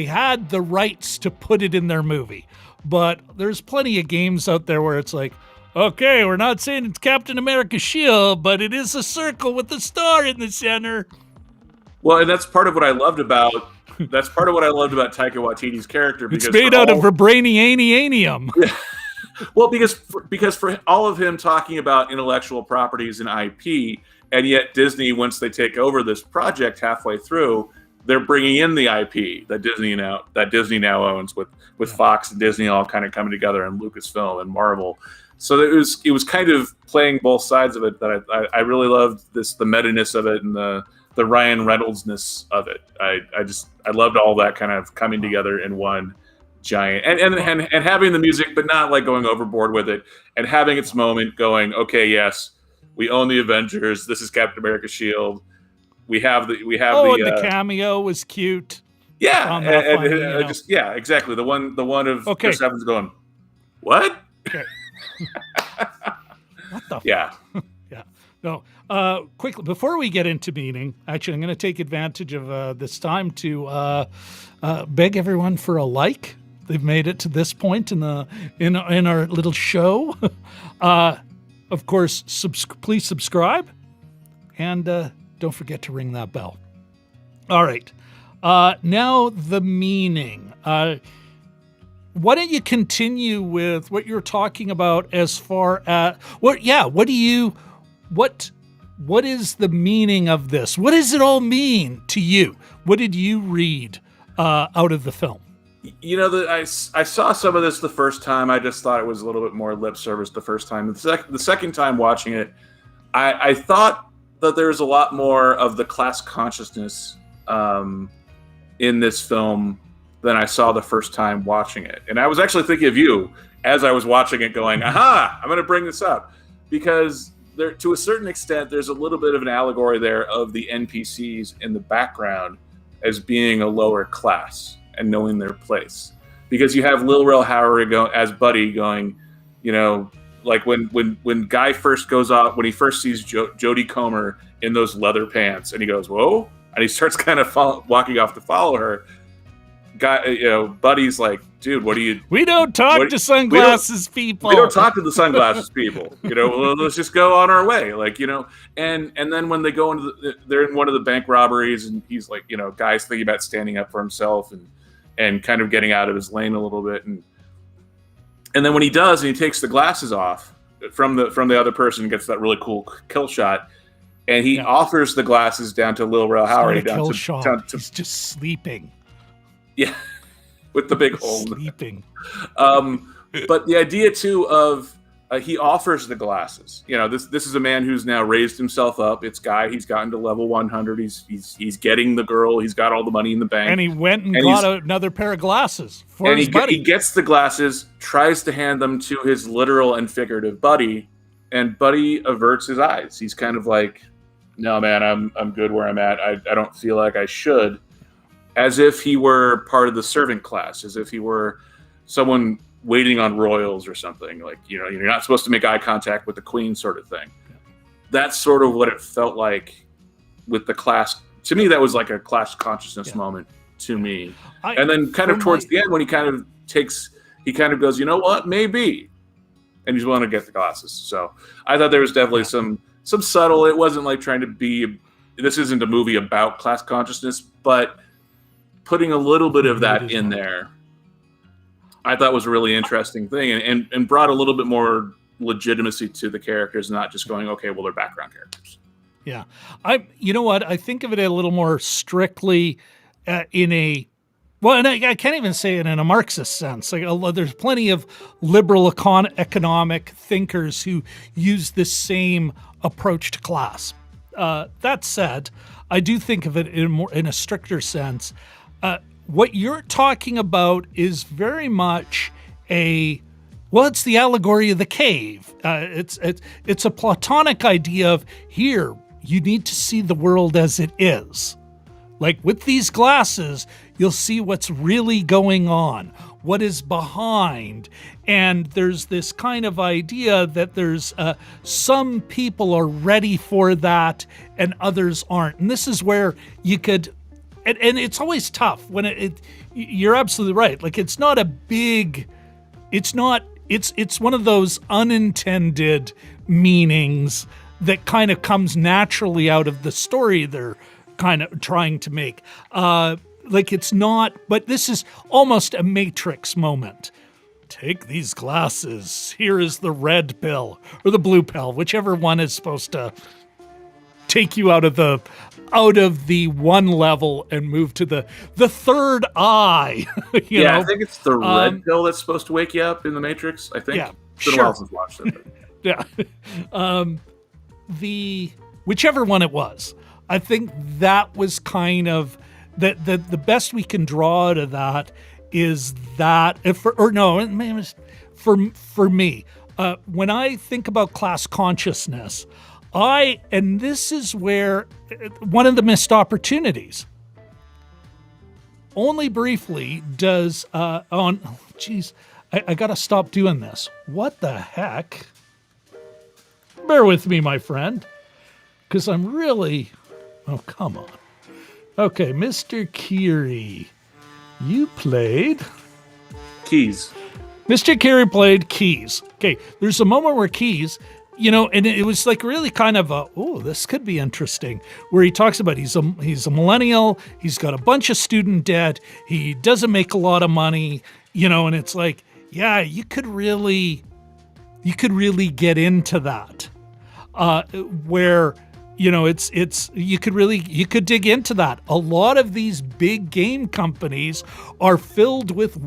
had the rights to put it in their movie. But there's plenty of games out there where it's like, okay, we're not saying it's Captain America's shield, but it is a circle with a star in the center. Well, and that's part of what I loved about Taika Waititi's character. Because it's made out of vibranium. Yeah. Well, because for all of him talking about intellectual properties and IP, and yet Disney, once they take over this project halfway through, they're bringing in the IP that Disney now owns with Fox and Disney all kind of coming together, and Lucasfilm and Marvel. So it was kind of playing both sides of it that I really loved the meta-ness of it and the Ryan Reynolds-ness of it. I loved all that kind of coming together in one giant and having the music, but not like going overboard with it, and having its moment going, okay, yes, we own the Avengers. This is Captain America's shield. We have the cameo was cute. Yeah, exactly. The one of Chris Evans going, what? Okay. What the? Yeah. Yeah. No. Quickly before we get into meeting, actually, I'm going to take advantage of this time to beg everyone for a like. They've made it to this point in our little show. Of course, please subscribe and. Don't forget to ring that bell. All right. Now the meaning. Why don't you continue with what you're talking about as far as what is the meaning of this? What does it all mean to you? What did you read out of the film? I saw some of this the first time. I just thought it was a little bit more lip service the first time. The second time watching it, I thought that there's a lot more of the class consciousness in this film than I saw the first time watching it. And I was actually thinking of you as I was watching it going, aha, I'm going to bring this up. Because to a certain extent, there's a little bit of an allegory there of the NPCs in the background as being a lower class and knowing their place. Because you have Lil Rel Howery as Buddy going, like when Guy first goes off, when he first sees Jodie Comer in those leather pants, and he goes, "Whoa!" and he starts kind of walking off to follow her. Guy, Buddy's like, "Dude, what do you?" We don't talk to sunglasses people. We don't talk to the sunglasses people. Well, let's just go on our way, And then when they go they're in one of the bank robberies, and he's like, Guy's thinking about standing up for himself and kind of getting out of his lane a little bit, and then when he does, and he takes the glasses off from the other person and gets that really cool kill shot, and he offers the glasses down to Lil Rel Howery. He's just sleeping. Yeah, with the big hole. Sleeping. But the idea too of he offers the glasses. This is a man who's now raised himself up. It's Guy. He's gotten to level 100. He's getting the girl. He's got all the money in the bank. And he went and got another pair of glasses for his buddy. He gets the glasses, tries to hand them to his literal and figurative buddy, and Buddy averts his eyes. He's kind of like, "No, man, I'm good where I'm at. I don't feel like I should," as if he were part of the servant class, as if he were someone waiting on royals or something, like, you're not supposed to make eye contact with the queen sort of thing. That's sort of what it felt like with the class. To me, that was like a class consciousness moment to me. And then kind of towards the end, when he kind of goes, you know what, maybe. And he's willing to get the glasses. So I thought there was definitely some subtle, it wasn't like trying to be, this isn't a movie about class consciousness, but putting a little bit of that in there, I thought was a really interesting thing, and brought a little bit more legitimacy to the characters, not just going, okay, well, they're background characters. Yeah. You know what? I think of it a little more strictly in a, well, and I can't even say it in a Marxist sense. Like, there's plenty of liberal economic thinkers who use this same approach to class. That said, I do think of it in a stricter sense. What you're talking about is very much it's the allegory of the cave. It's a Platonic idea of, here, you need to see the world as it is. Like, with these glasses, you'll see what's really going on, what is behind. And there's this kind of idea that there's some people are ready for that and others aren't. And this is where you could, and it's always tough when you're absolutely right. Like, it's not a big, it's one of those unintended meanings that kind of comes naturally out of the story they're kind of trying to make. Like, it's not, but this is almost a Matrix moment. Take these glasses. Here is the red pill or the blue pill, whichever one is supposed to take you out of the one level and move to the third eye. you know? I think it's the red pill that's supposed to wake you up in the Matrix. I think. Yeah, it's been a while since I watched it. Yeah. Whichever one it was, I think that was kind of the best we can draw out of that is that for me, when I think about class consciousness, and this is where one of the missed opportunities. Only briefly does I gotta stop doing this. What the heck? Bear with me, my friend, because I'm really. Oh, come on. Okay, Mr. Keery, you played Keys. Mr. Keery played Keys. Okay, there's a moment where Keys, and it was like really kind of this could be interesting, where he talks about he's a millennial, he's got a bunch of student debt, he doesn't make a lot of money, and it's like, yeah, you could really get into that, where you could dig into that. A lot of these big game companies are filled with,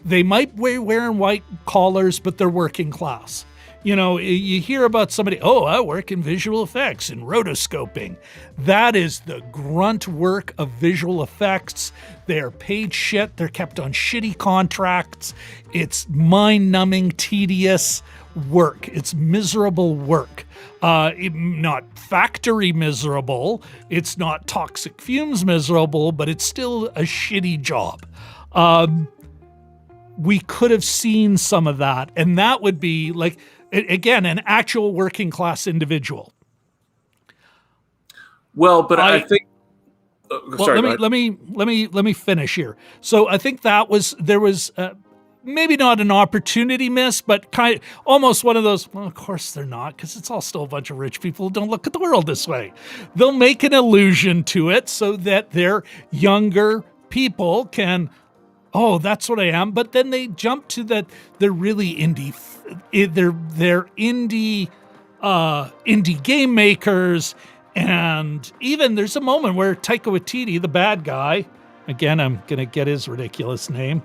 they might be wearing white collars, but they're working class. You hear about somebody, I work in visual effects and rotoscoping. That is the grunt work of visual effects. They're paid shit. They're kept on shitty contracts. It's mind-numbing, tedious work. It's miserable work. Not factory miserable. It's not toxic fumes miserable, but it's still a shitty job. We could have seen some of that, and that would be like, again, an actual working class individual. Well, but I think. Sorry. Let me finish here. So I think there was maybe not an opportunity miss, but kind of almost one of those. Well, of course they're not, because it's all still a bunch of rich people who don't look at the world this way. They'll make an allusion to it so that their younger people can. Oh, that's what I am. But then they jump to that they're really indie. They're indie game makers, and even there's a moment where Taika Waititi, the bad guy, again, I'm gonna get his ridiculous name.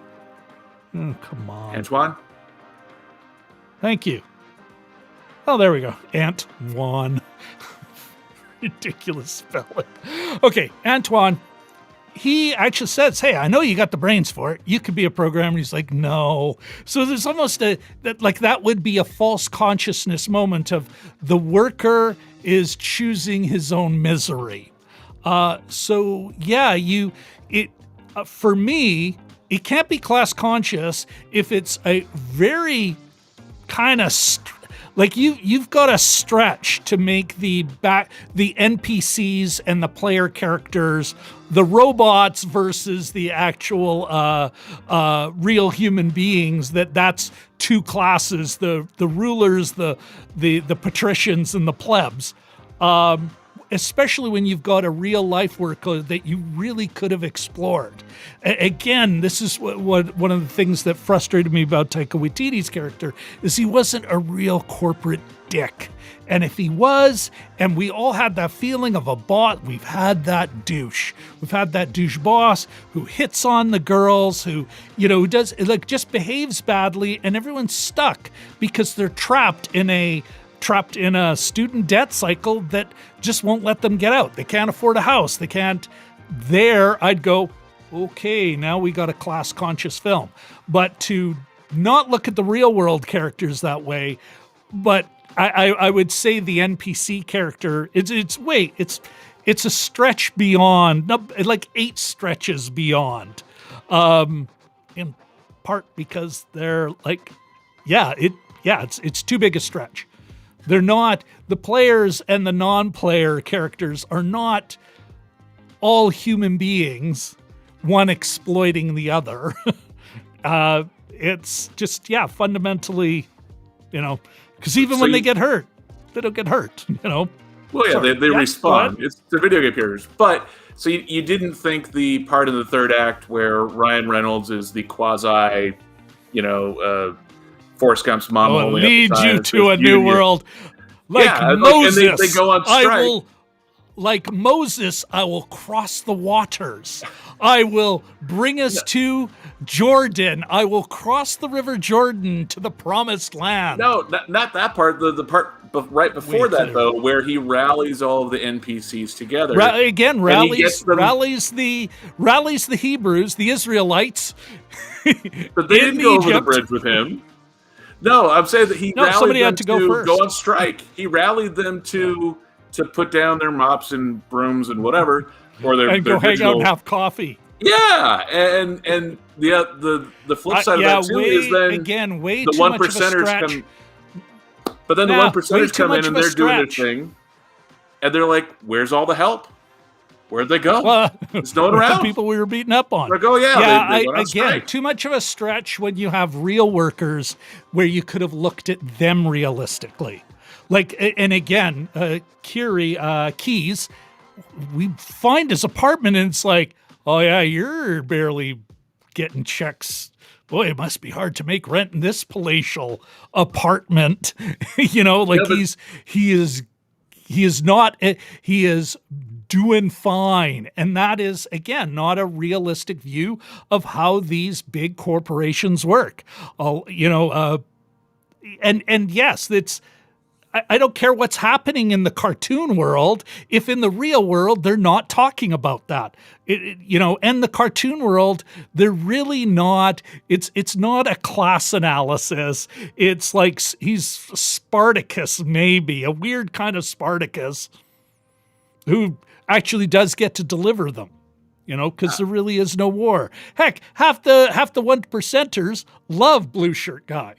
Oh, come on, Antoine. Thank you. Oh, there we go, Antoine. Ridiculous spelling. Okay, Antoine. He actually says, hey, I know you got the brains for it. You could be a programmer. He's like, no. So there's almost that would be a false consciousness moment of the worker is choosing his own misery. For me, it can't be class conscious if it's a very kind of like you've got to stretch to make the NPCs and the player characters, the robots versus the actual real human beings. That's two classes: the rulers, the patricians, and the plebs. especially when you've got a real life work that you really could have explored. Again, this is what one of the things that frustrated me about Taika Waititi's character is he wasn't a real corporate dick. And if he was, and we all had that feeling of a bot, we've had that douche. We've had that douche boss who hits on the girls, who does just behaves badly, and everyone's stuck because they're trapped in a student debt cycle that just won't let them get out. They can't afford a house. They can't. There, I'd go, okay, now we got a class-conscious film. But to not look at the real-world characters that way, but I would say the NPC character, it's a stretch beyond, like 8 stretches beyond, in part because they're like, it's too big a stretch. They're not, the players and the non-player characters are not all human beings, one exploiting the other. It's just, fundamentally, because even when they get hurt, they don't get hurt, Well, yeah, they respawn. It's the video game characters. But, so you didn't think the part in the third act where Ryan Reynolds is the quasi, Forrest Gump's mom. I'll lead you to a new world. Like Moses, and they go on strike. Like Moses, I will cross the waters. I will bring us to Jordan. I will cross the river Jordan to the promised land. No, not that part. The part right before that, though, where he rallies all of the NPCs together. Rallies the Hebrews, the Israelites. But they didn't go over the bridge with him. No, I'm saying that he rallied them to go on strike. He rallied them to put down their mops and brooms and whatever, or their go hang out and have coffee. Yeah, and the flip side of that too is then way the too one much of a percenters stretch. come, but then the one percenters come in and they're doing their thing, and they're like, "Where's all the help? Where'd they go? There's no one around." The people we were beating up on. Like, they went on strike. Too much of a stretch when you have real workers where you could have looked at them realistically. Like, and again, Keery, Keys, we find his apartment and it's like, oh yeah, you're barely getting checks. Boy, it must be hard to make rent in this palatial apartment. He is doing fine. And that is, again, not a realistic view of how these big corporations work. And yes, it's, I don't care what's happening in the cartoon world if in the real world they're not talking about that. And the cartoon world, they're really not. It's not a class analysis. It's like he's Spartacus, maybe a weird kind of Spartacus who actually does get to deliver them. Because there really is no war. Heck, half the one percenters love Blue Shirt Guy.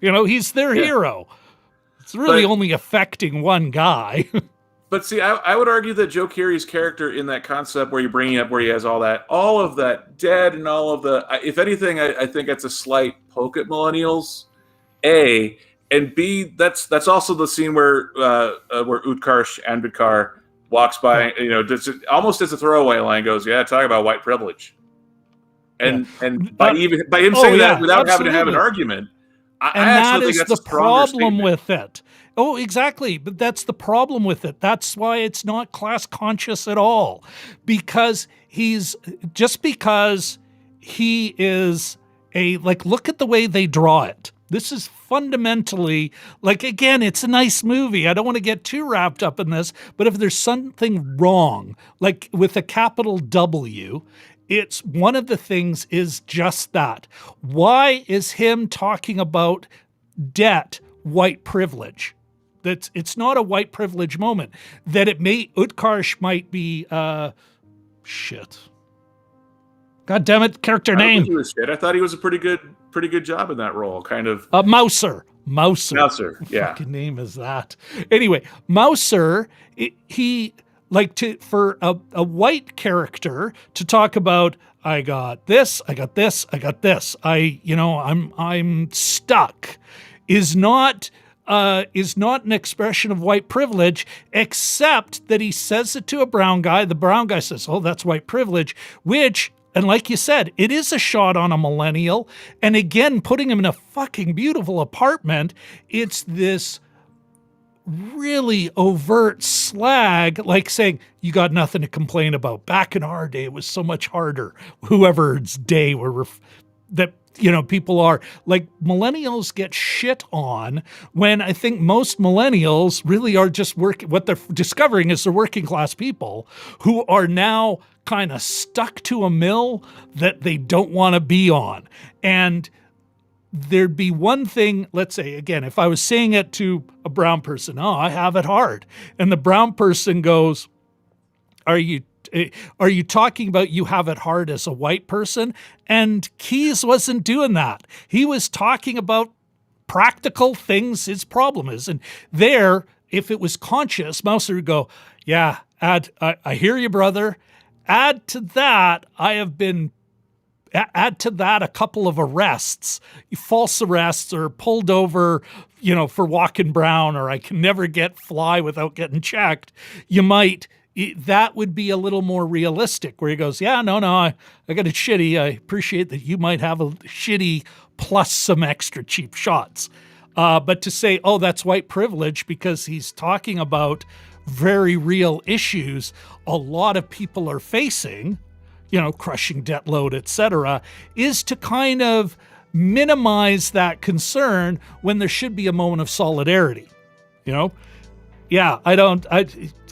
He's their hero. It's really only affecting one guy. But see, I would argue that Joe Keery's character in that concept where you're bringing up where he has all of that dead and all of the, if anything, I think it's a slight poke at millennials, A, and B, that's also the scene where Utkarsh Ambudkar walks by, almost as a throwaway line goes, yeah, talk about white privilege. And by him saying that without having to have an argument, and that is the problem with it. Oh, exactly. But that's the problem with it. That's why it's not class conscious at all. Because he is look at the way they draw it. This is fundamentally, again, it's a nice movie. I don't want to get too wrapped up in this, but if there's something wrong, like with a capital W, it's one of the things is just that. Why is him talking about debt white privilege? It's not a white privilege moment. That Utkarsh might be shit. God damn it, character name. Think he was shit. I thought he was a pretty good job in that role, kind of. Mouser, yeah. What fucking name is that? Anyway, Mouser, for a white character to talk about, I got this, I'm stuck, is not is not an expression of white privilege, except that he says it to a brown guy. The brown guy says, oh, that's white privilege, which, and like you said, it is a shot on a millennial. And again, putting him in a fucking beautiful apartment, it's this really overt slag, like saying, you got nothing to complain about. Back in our day, it was so much harder. Whoever's day people are like, millennials get shit on when I think most millennials really are just what they're discovering is they're working class people who are now kind of stuck to a mill that they don't want to be on. And there'd be one thing, let's say, again, if I was saying it to a brown person, oh, I have it hard. And the brown person goes, are you talking about you have it hard as a white person? And Keyes wasn't doing that. He was talking about practical things his problem is. And there, if it was conscious, Mouser would go, yeah, I hear you, brother. Add to that a couple of arrests, false arrests or pulled over, for walking brown, or I can never get fly without getting checked. That would be a little more realistic where he goes, yeah, no, I got it shitty. I appreciate that you might have a shitty plus some extra cheap shots. But to say, oh, that's white privilege because he's talking about very real issues a lot of people are facing, crushing debt load, etc., is to kind of minimize that concern when there should be a moment of solidarity. Yeah,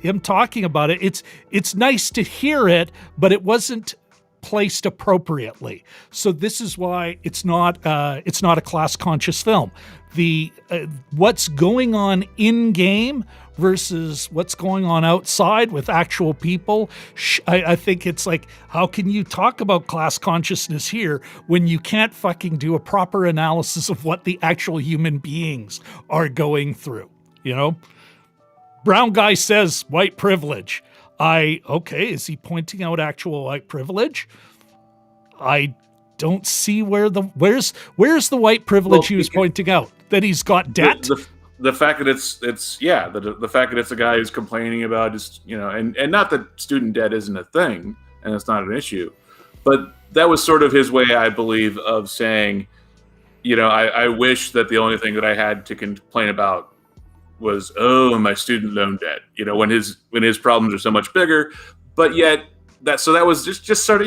him talking about it, it's nice to hear it, but it wasn't placed appropriately. So this is why it's not a class conscious film. The what's going on in game versus what's going on outside with actual people. I think it's like, how can you talk about class consciousness here when you can't fucking do a proper analysis of what the actual human beings are going through? Brown guy says white privilege. Is he pointing out actual white privilege? I don't see where's the white privilege he was pointing out? That he's got debt? The fact that the fact that it's a guy who's complaining about just, and not that student debt isn't a thing and it's not an issue, but that was sort of his way, I believe, of saying, I wish that the only thing that I had to complain about was, my student loan debt, when his problems are so much bigger, but yet that was just sort of,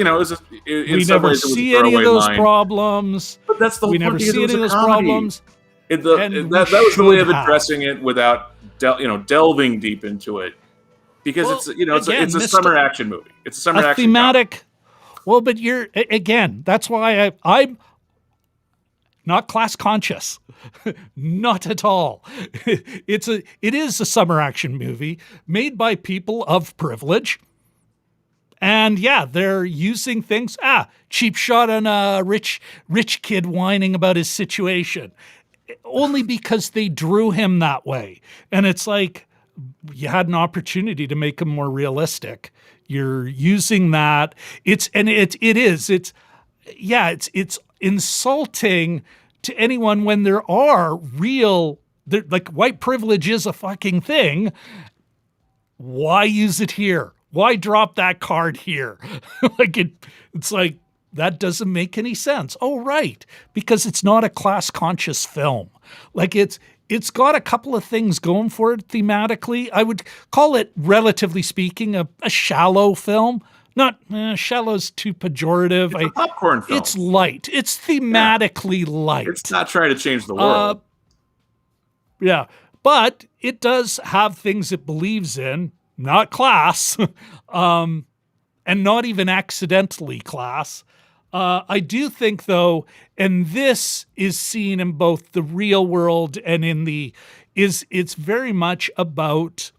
we never see any of those problems. But that's the whole we point, never see any of those comedy. Problems. That was the way of addressing it without delving deep into it, because it's a summer action movie. It's a summer action thematic. Comedy. Well, but that's why I'm not class conscious, not at all. It is a summer action movie made by people of privilege. And yeah, they're using things. Cheap shot on a rich kid whining about his situation. Only because they drew him that way. And it's like, you had an opportunity to make him more realistic. You're using that. It's insulting to anyone when there are like white privilege is a fucking thing. Why use it here? Why drop that card here? It's like, that doesn't make any sense. Oh, right. Because it's not a class conscious film. Like it's got a couple of things going for it thematically. I would call it, relatively speaking, a shallow film. Not shallow's too pejorative. It's a popcorn film. It's light. It's thematically light. It's not trying to change the world. Yeah. But it does have things it believes in, not class, and not even accidentally class. I do think, though, and this is seen in both the real world and it's very much about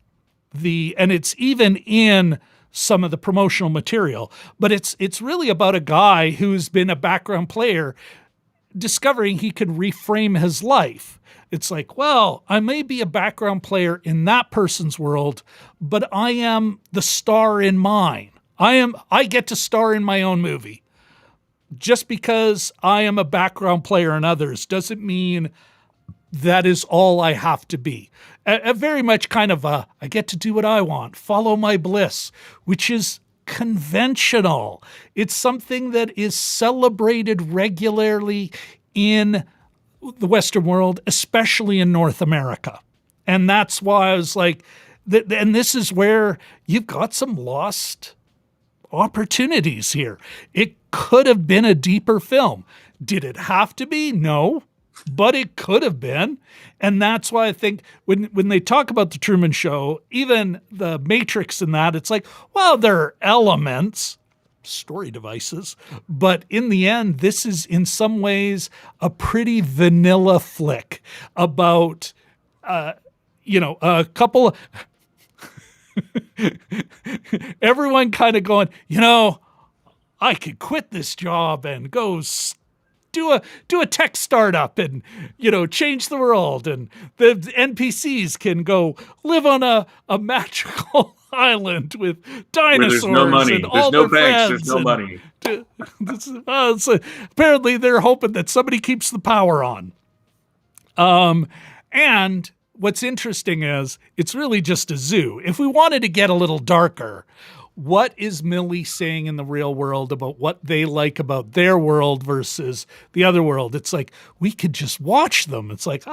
and it's even in some of the promotional material, but it's really about a guy who's been a background player discovering he can reframe his life. It's like, well, I may be a background player in that person's world, but I am the star in mine. I get to star in my own movie. Just because I am a background player in others doesn't mean that is all I have to be. A very much kind of I get to do what I want, follow my bliss, which is conventional. It's something that is celebrated regularly in the Western world, especially in North America. And that's why I was like, and this is where you've got some lost opportunities here. It could have been a deeper film. Did it have to be? No, but it could have been. And that's why I think when they talk about the Truman Show, even the Matrix and that, it's like, well, there are elements, story devices, but in the end, this is in some ways a pretty vanilla flick about, a couple of everyone kind of going, I could quit this job and go do a tech startup and, change the world. And the NPCs can go live on a magical island with dinosaurs. Where there's no money. And all there's no their banks. friends. There's no money. So apparently they're hoping that somebody keeps the power on. And what's interesting is it's really just a zoo. If we wanted to get a little darker, what is Millie saying in the real world about what they like about their world versus the other world? It's like, we could just watch them. It's like,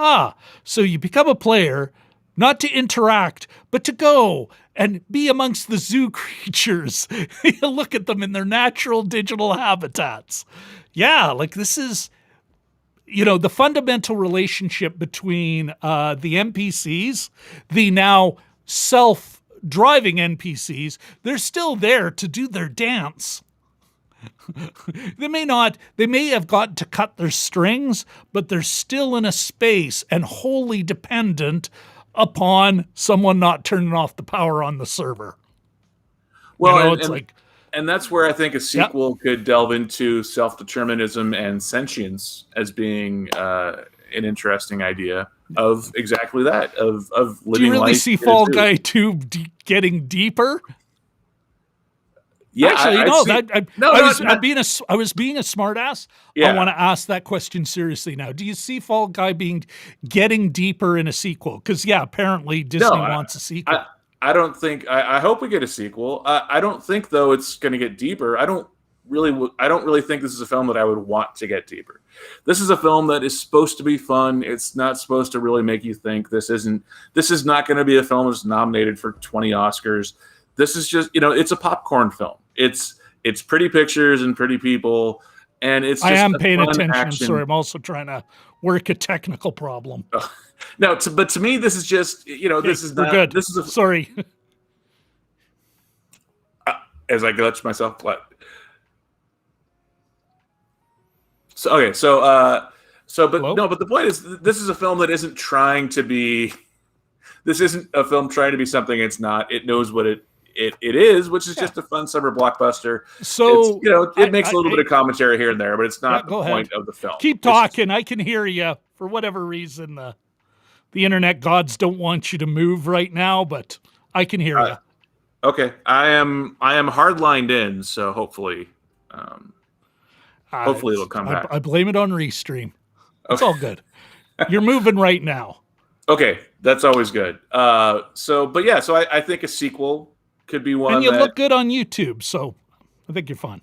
so you become a player, not to interact, but to go and be amongst the zoo creatures. You look at them in their natural digital habitats. Yeah, like this is, the fundamental relationship between the NPCs, the now self-driving NPCs, they're still there to do their dance. They may have got to cut their strings, but they're still in a space and wholly dependent upon someone not turning off the power on the server. Well, and that's where I think a sequel could delve into self-determinism and sentience as being an interesting idea of exactly that, of living life. Do you really see Fall Guy 2 getting deeper? Yeah, actually, I was being a smartass. Yeah. I want to ask that question seriously now. Do you see Fall Guy getting deeper in a sequel? Because apparently Disney wants a sequel. I don't think. I hope we get a sequel. I don't think though it's going to get deeper. I don't really think this is a film that I would want to get deeper. This is a film that is supposed to be fun. It's not supposed to really make you think. This is not going to be a film that's nominated for 20 Oscars. This is just, it's a popcorn film. It's pretty pictures and pretty people, and it's just I am paying attention. Action. I'm sorry. I'm also trying to work a technical problem. No, but to me, this is just, this is not good. This is sorry. As I glitch myself, what? So okay, but the point is, this is a film that isn't trying to be. This isn't a film trying to be something it's not. It knows what it is, which is just a fun summer blockbuster. So it makes a little bit of commentary here and there, but it's not the point of the film. Keep talking. I can hear you. For whatever reason, the internet gods don't want you to move right now, but I can hear you. Okay, I am hard lined in, so hopefully it'll come back. I blame it on Restream. It's all good. You're moving right now. Okay, that's always good. So I think a sequel could be one. And you look good on YouTube, so I think you're fine.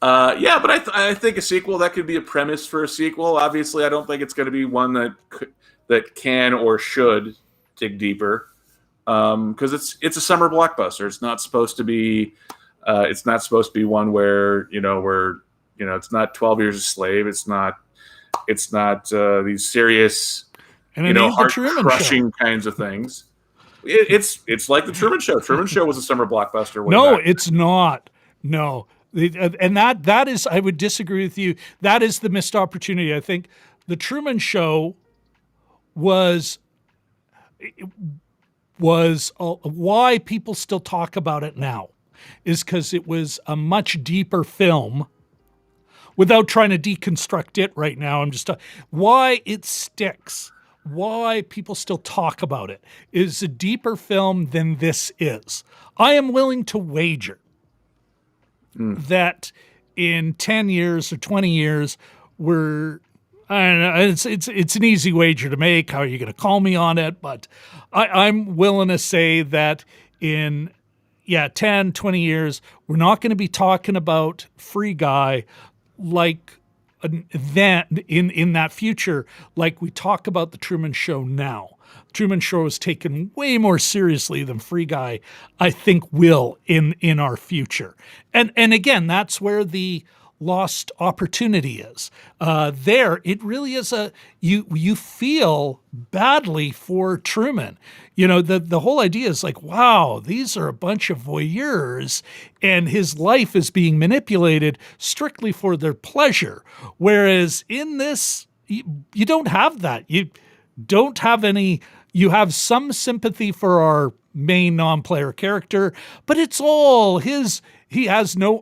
But I think a sequel, that could be a premise for a sequel. Obviously, I don't think it's going to be one that can or should dig deeper, because it's a summer blockbuster. It's not supposed to be. It's not supposed to be one where it's not 12 Years a Slave. It's not these serious, heart-crushing kinds of things. It's like the Truman Show. Truman Show was a summer blockbuster. No, it's not. No. And that is, I would disagree with you. That is the missed opportunity. I think the Truman Show was why people still talk about it now is because it was a much deeper film. Without trying to deconstruct it right now, I'm just why it sticks. Why people still talk about it is a deeper film than this is. I am willing to wager that in 10 years or 20 years, I don't know. It's an easy wager to make. How are you going to call me on it? But I'm willing to say that in 10, 20 years, we're not going to be talking about Free Guy like then in that future, like we talk about the Truman Show now. Truman Show is taken way more seriously than Free Guy, I think, will in our future. And again, that's where the lost opportunity is. There, it really is you feel badly for Truman. The whole idea is like, wow, these are a bunch of voyeurs, and his life is being manipulated strictly for their pleasure. Whereas in this, you don't have that. You don't have any. You have some sympathy for our main non-player character, but it's all his. He has no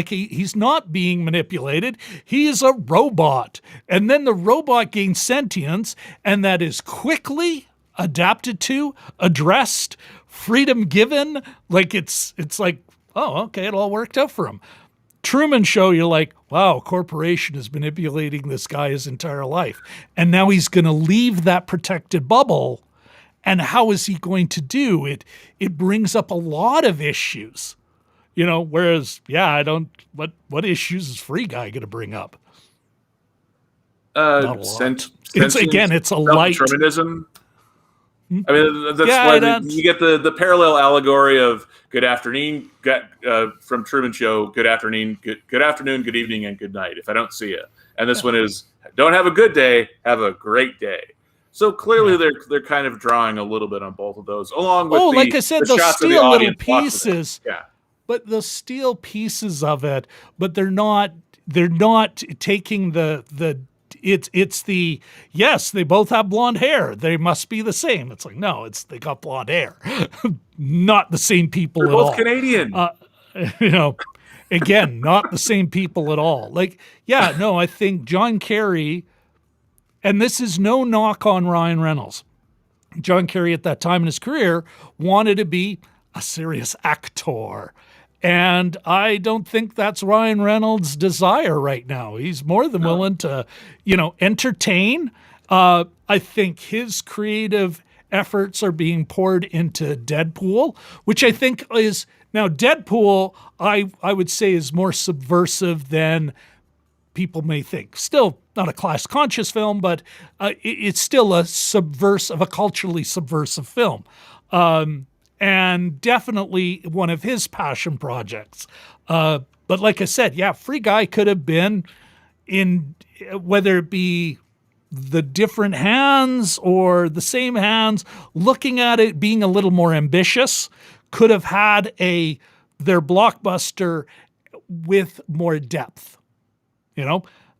he's not being manipulated. He is a robot. And then the robot gains sentience, and that is quickly adapted to, addressed, freedom given. Like it's like, oh, okay, it all worked out for him. Truman Show, you're like, wow, corporation is manipulating this guy his entire life. And now he's going to leave that protected bubble. And how is he going to do it? It brings up a lot of issues. Whereas, what issues is Free Guy going to bring up? Not a lot. It's a light. Determinism. I mean, that's why you get the parallel allegory of good afternoon from Truman Show, good afternoon, good afternoon, good evening, and good night if I don't see you. And this one is don't have a good day, have a great day. So clearly they're kind of drawing a little bit on both of those, along with like I said, they'll steal little pieces. Yeah. But they'll steal pieces of it, but they're not taking yes, they both have blonde hair. They must be the same. It's like, no, they got blonde hair. Not the same people they're at all. Both Canadian. Again, not the same people at all. I think John Keery, and this is no knock on Ryan Reynolds. John Keery at that time in his career wanted to be a serious actor. And I don't think that's Ryan Reynolds' desire right now. He's more than willing to, entertain. I think his creative efforts are being poured into Deadpool, which I think is now Deadpool, I would say is more subversive than people may think. Still not a class conscious film, but it's still a culturally subversive film. And definitely one of his passion projects. But like I said, Free Guy could have been in, whether it be the different hands or the same hands, looking at it being a little more ambitious, could have had their blockbuster with more depth.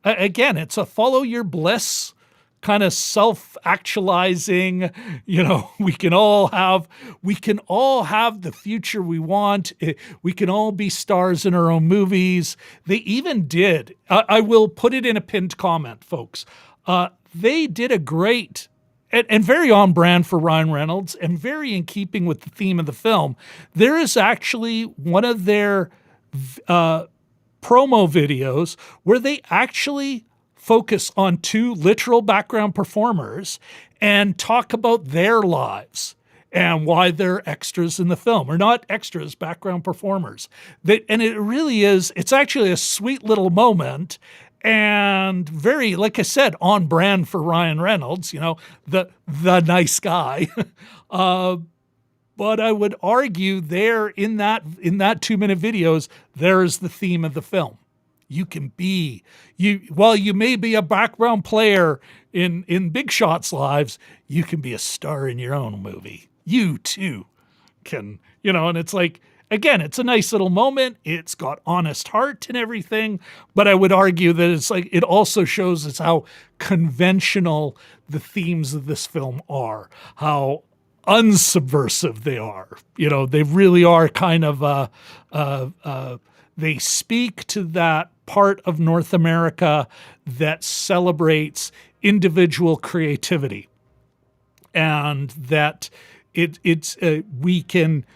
Again, it's a follow your bliss kind of self-actualizing, we can all have the future we want. We can all be stars in our own movies. They even did. I will put it in a pinned comment, folks. They did a great and very on brand for Ryan Reynolds and very in keeping with the theme of the film. There is actually one of their promo videos where they actually focus on two literal background performers and talk about their lives and why they're extras in the film, or not extras, background performers. And it really is, it's actually a sweet little moment and very, like I said, on brand for Ryan Reynolds, the nice guy. But I would argue there in that 2-minute videos, there's the theme of the film. While you may be a background player in Big Shot's lives, you can be a star in your own movie. You too can, and it's like, again, it's a nice little moment. It's got honest heart and everything, but I would argue that it's like, it also shows us how conventional the themes of this film are, how unsubversive they are. They really are kind of, they speak to that part of North America that celebrates individual creativity, and that we can,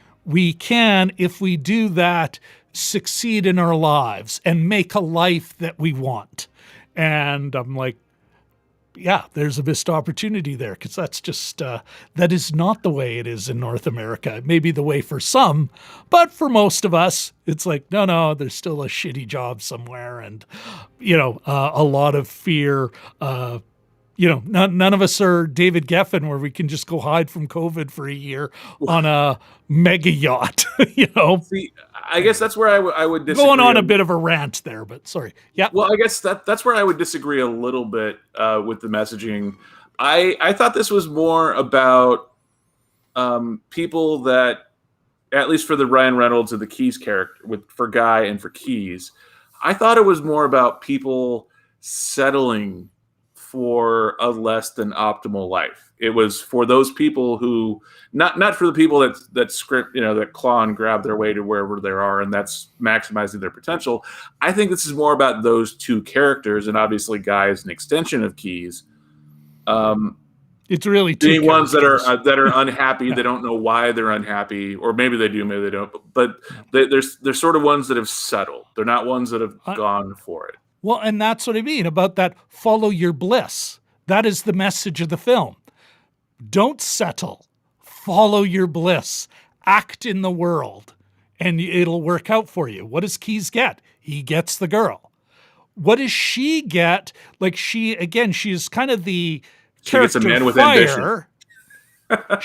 if we do that, succeed in our lives and make a life that we want. And I'm like, yeah, there's a missed opportunity there because that's just that is not the way it is in North America. It may be the way for some, but for most of us, it's like no, there's still a shitty job somewhere, and a lot of fear. None of us are David Geffen where we can just go hide from COVID for a year on a mega yacht. See, I guess that's where I would disagree. Going on a bit of a rant there, but sorry. Yeah. Well, I guess that's where I would disagree a little bit with the messaging. I thought this was more about people that, at least for the Ryan Reynolds and the Keys character, for Guy and for Keys, I thought it was more about people settling for a less than optimal life. It was for those people who, not for the people that script, that claw and grab their way to wherever they are, and that's maximizing their potential. I think this is more about those two characters, and obviously Guy is an extension of Keys. It's really the ones that are unhappy. They don't know why they're unhappy, or maybe they do, maybe they don't. But they're sort of ones that have settled. They're not ones that have gone for it. Well, and that's what I mean about that follow your bliss. That is the message of the film. Don't settle. Follow your bliss. Act in the world, and it'll work out for you. What does Keys get? He gets the girl. What does she get? Like she's kind of the character gets a man with fire. But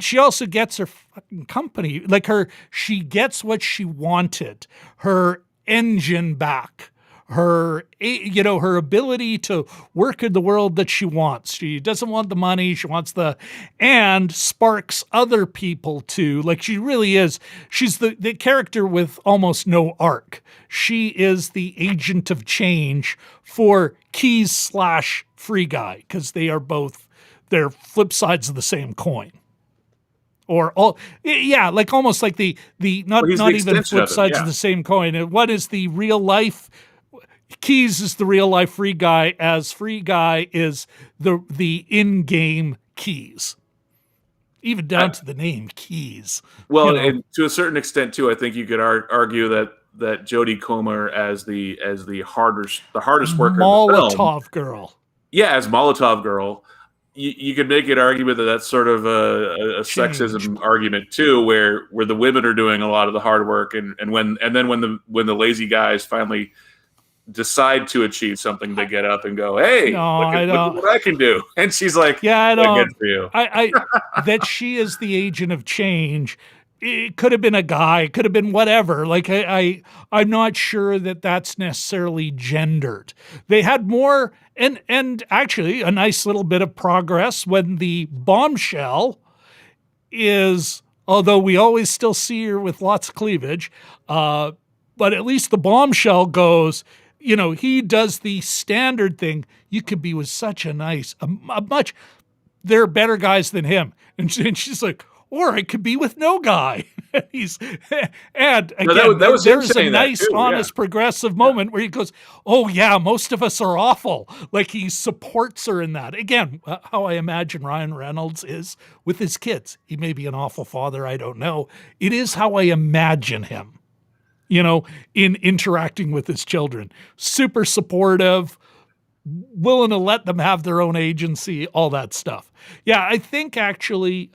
she also gets her fucking company. Like she gets what she wanted. Her engine back, her ability to work in the world that she wants. She doesn't want the money. She wants and sparks other people too. Like she really is. She's the character with almost no arc. She is the agent of change for Keys / Free Guy, because they're flip sides of the same coin. Or almost like the not even flip sides of the same coin. What is the real life? Keys is the real life Free Guy, as Free Guy is the in-game Keys. Even down to the name Keys. Well, and to a certain extent too, I think you could argue that Jodie Comer as the hardest worker Molotov in the film, girl. Yeah, as Molotov girl. You could make an argument that that's sort of a sexism argument too, where the women are doing a lot of the hard work, and when the lazy guys finally decide to achieve something, they get up and go, "Hey, look at what I can do," and she's like, "Yeah, I know. Good for you." That she is the agent of change. It could have been a guy, it could have been whatever. Like I'm not sure that that's necessarily gendered. They had more. And actually a nice little bit of progress when the bombshell is, although we always still see her with lots of cleavage, but at least the bombshell goes, he does the standard thing. You could be with such a much, there are better guys than him. And she's like, or I could be with no guy. And again, there's a nice, honest, progressive moment where he goes, "Oh yeah, most of us are awful." Like he supports her in that. Again, how I imagine Ryan Reynolds is with his kids. He may be an awful father, I don't know. It is how I imagine him, in interacting with his children. Super supportive, willing to let them have their own agency, all that stuff. Yeah, I think actually.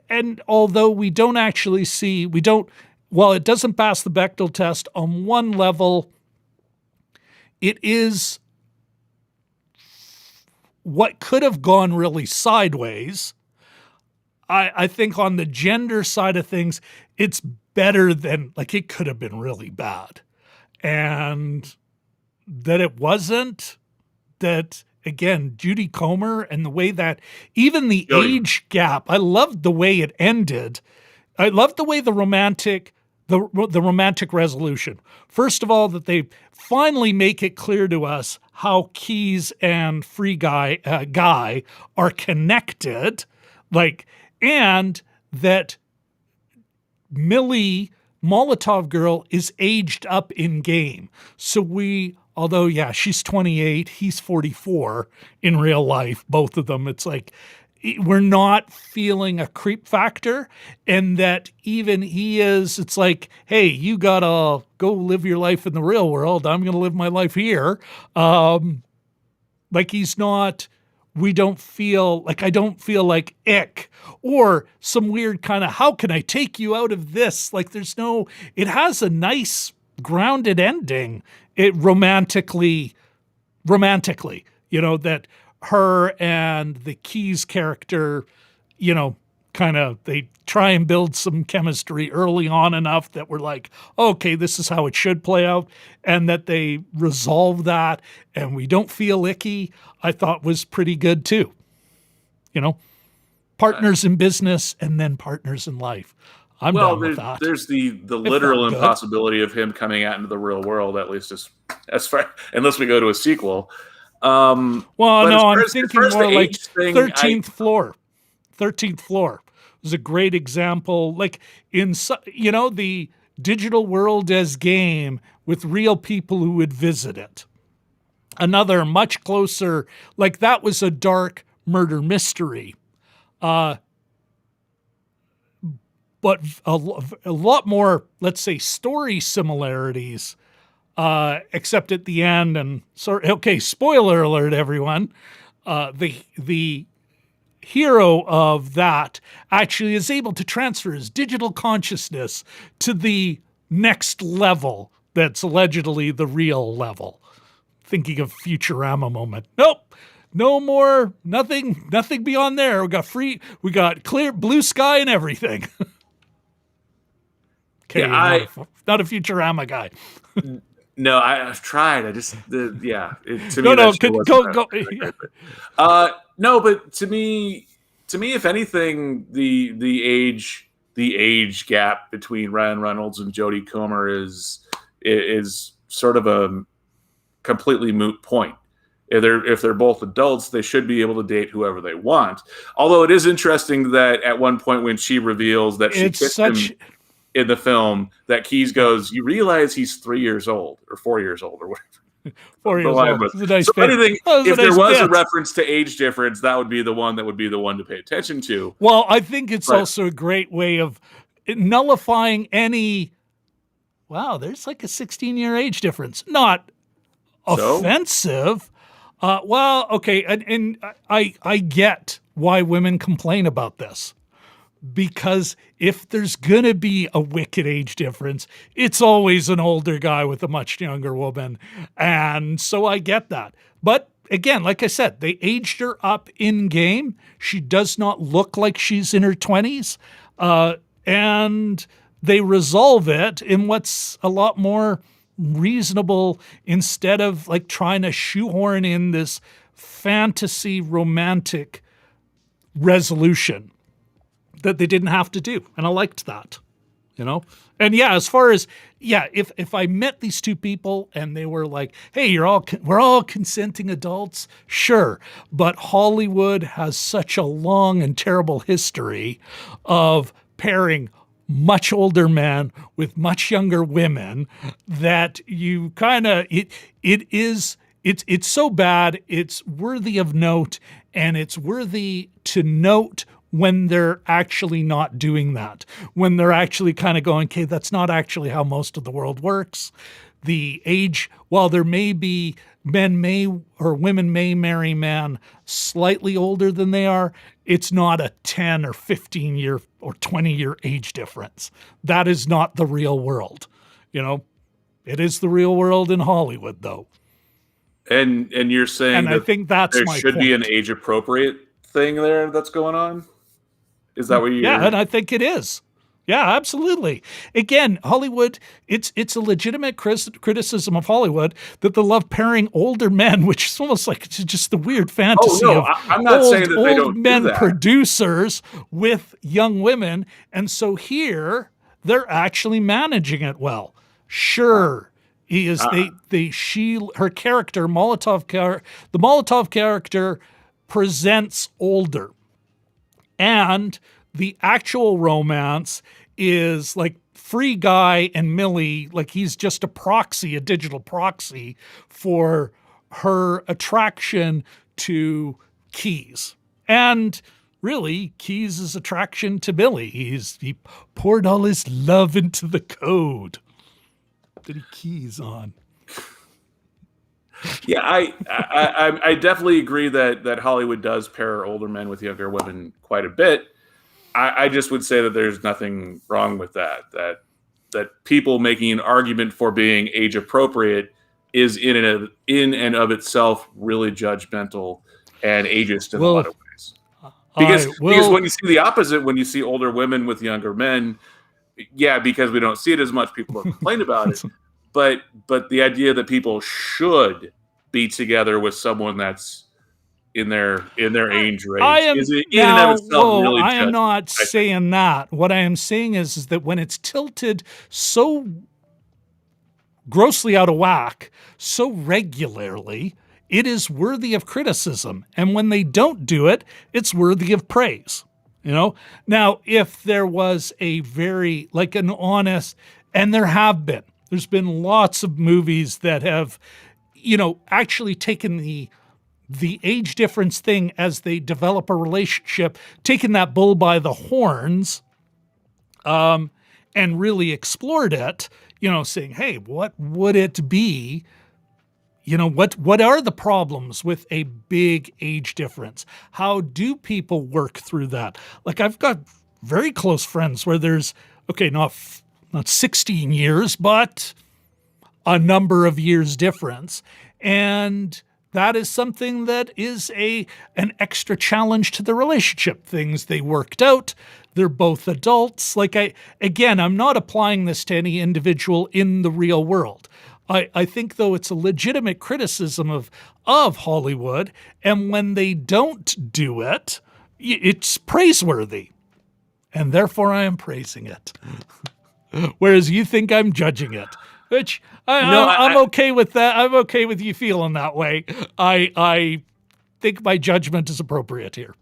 And although we don't actually see, it doesn't pass the Bechdel test on one level, it is what could have gone really sideways. I think on the gender side of things, it's better than, it could have been really bad. And that it wasn't, that... Again, Jodie Comer and the way that even the age gap, I loved the way it ended. I loved the way the romantic resolution. First of all, that they finally make it clear to us how Keys and Free Guy are connected, and that Millie Molotov girl is aged up in game. Although, yeah, she's 28, he's 44 in real life, both of them. It's like we're not feeling a creep factor, and that even he is, it's like, hey, you got to go live your life in the real world. I'm going to live my life here. Like he's not, I don't feel like ick or some weird kind of, how can I take you out of this? Like it has a nice grounded ending. It romantically, that her and the Keys character, kind of, they try and build some chemistry early on enough that we're like, okay, this is how it should play out. And that they resolve that and we don't feel icky, I thought was pretty good too. Partners in business and then partners in life. I'm down with that. There's the literal impossibility of him coming out into the real world, at least as far, unless we go to a sequel. I'm thinking more like 13th Floor. 13th Floor was a great example. Like in, the digital world as game with real people who would visit it. Another much closer, like that was a dark murder mystery. But a lot more, let's say, story similarities, except at the end. And spoiler alert, everyone. The hero of that actually is able to transfer his digital consciousness to the next level that's allegedly the real level. Thinking of Futurama moment. Nope. No more, nothing beyond there. We got clear blue sky and everything. Okay, yeah, not a Futurama guy. No, I've tried. I just, to me, no, but to me, if anything, the age gap between Ryan Reynolds and Jodie Comer is sort of a completely moot point. If they're both adults, they should be able to date whoever they want. Although it is interesting that at one point when she reveals that she kissed him in the film, that Keys goes, "You realize he's 3 years old or 4 years old or whatever." 4 years old. If there was a reference to age difference, that would be the one to pay attention to. Well, I think it's also a great way of nullifying any. Wow, there's like a 16-year age difference. Not offensive. And I get why women complain about this. Because if there's going to be a wicked age difference, it's always an older guy with a much younger woman. And so I get that. But again, like I said, they aged her up in game. She does not look like she's in her 20s. And they resolve it in what's a lot more reasonable, instead of like trying to shoehorn in this fantasy romantic resolution that they didn't have to do. And I liked that, And yeah, as far as, if I met these two people and they were like, hey, we're all consenting adults, sure. But Hollywood has such a long and terrible history of pairing much older men with much younger women that you kind of, it's so bad, it's worthy of note, and it's worthy to note when they're actually not doing that, when they're actually kind of going, okay, that's not actually how most of the world works. The age, while there may be women may marry men slightly older than they are, it's not a 10 or 15 year or 20 year age difference. That is not the real world. It is the real world in Hollywood, though. And you're saying that I think that's there should be an age appropriate thing there that's going on? Is that what you're... Yeah, and I think it is. Yeah, absolutely. Again, Hollywood, it's a legitimate criticism of Hollywood that they love pairing older men, which is almost like it's just the weird fantasy of I'm not saying that they don't men do that. Producers with young women. And so here, they're actually managing it well. Sure, he is. Her character, the Molotov character presents older. And the actual romance is like Free Guy and Millie, like he's just a digital proxy for her attraction to Keys. And really, Keys' attraction to Millie. He poured all his love into the code that he keys on. Yeah, I definitely agree that Hollywood does pair older men with younger women quite a bit. I just would say that there's nothing wrong with that. That people making an argument for being age appropriate is in and of itself really judgmental and ageist in a lot Well, of ways. I Because will. when you see the opposite, when you see older women with younger men, yeah, because we don't see it as much, people don't complain about it. But the idea that people should be together with someone that's in their age I range am is in and of now. itself Whoa! really I am judgy, not I think. saying that. What I am saying is that when it's tilted so grossly out of whack, so regularly, it is worthy of criticism. And when they don't do it, it's worthy of praise. Now, if there was a very, like an honest, and there's been lots of movies that have, actually taken the age difference thing as they develop a relationship, taken that bull by the horns, and really explored it, saying, hey, what would it be? What are the problems with a big age difference? How do people work through that? Like, I've got very close friends where there's, okay, not 16 years, but a number of years difference. And that is something that is an extra challenge to the relationship. Things they worked out. They're both adults. I'm not applying this to any individual in the real world. I think, though, it's a legitimate criticism of Hollywood, and when they don't do it, it's praiseworthy, and therefore I am praising it. Whereas you think I'm judging it, which I'm okay with that. I'm okay with you feeling that way. I think my judgment is appropriate here.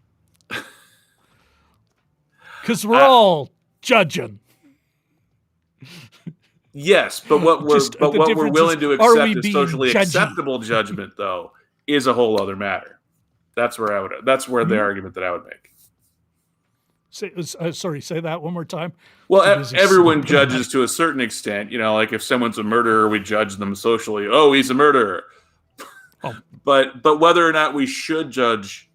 Because we're all judging. Yes, but what we're willing to accept as socially judgy? acceptable judgment, though, is a whole other matter. That's where the argument that I would make. Say that one more time. Well, everyone judges to a certain extent. Like if someone's a murderer, we judge them socially. Oh, he's a murderer. Oh. But whether or not we should judge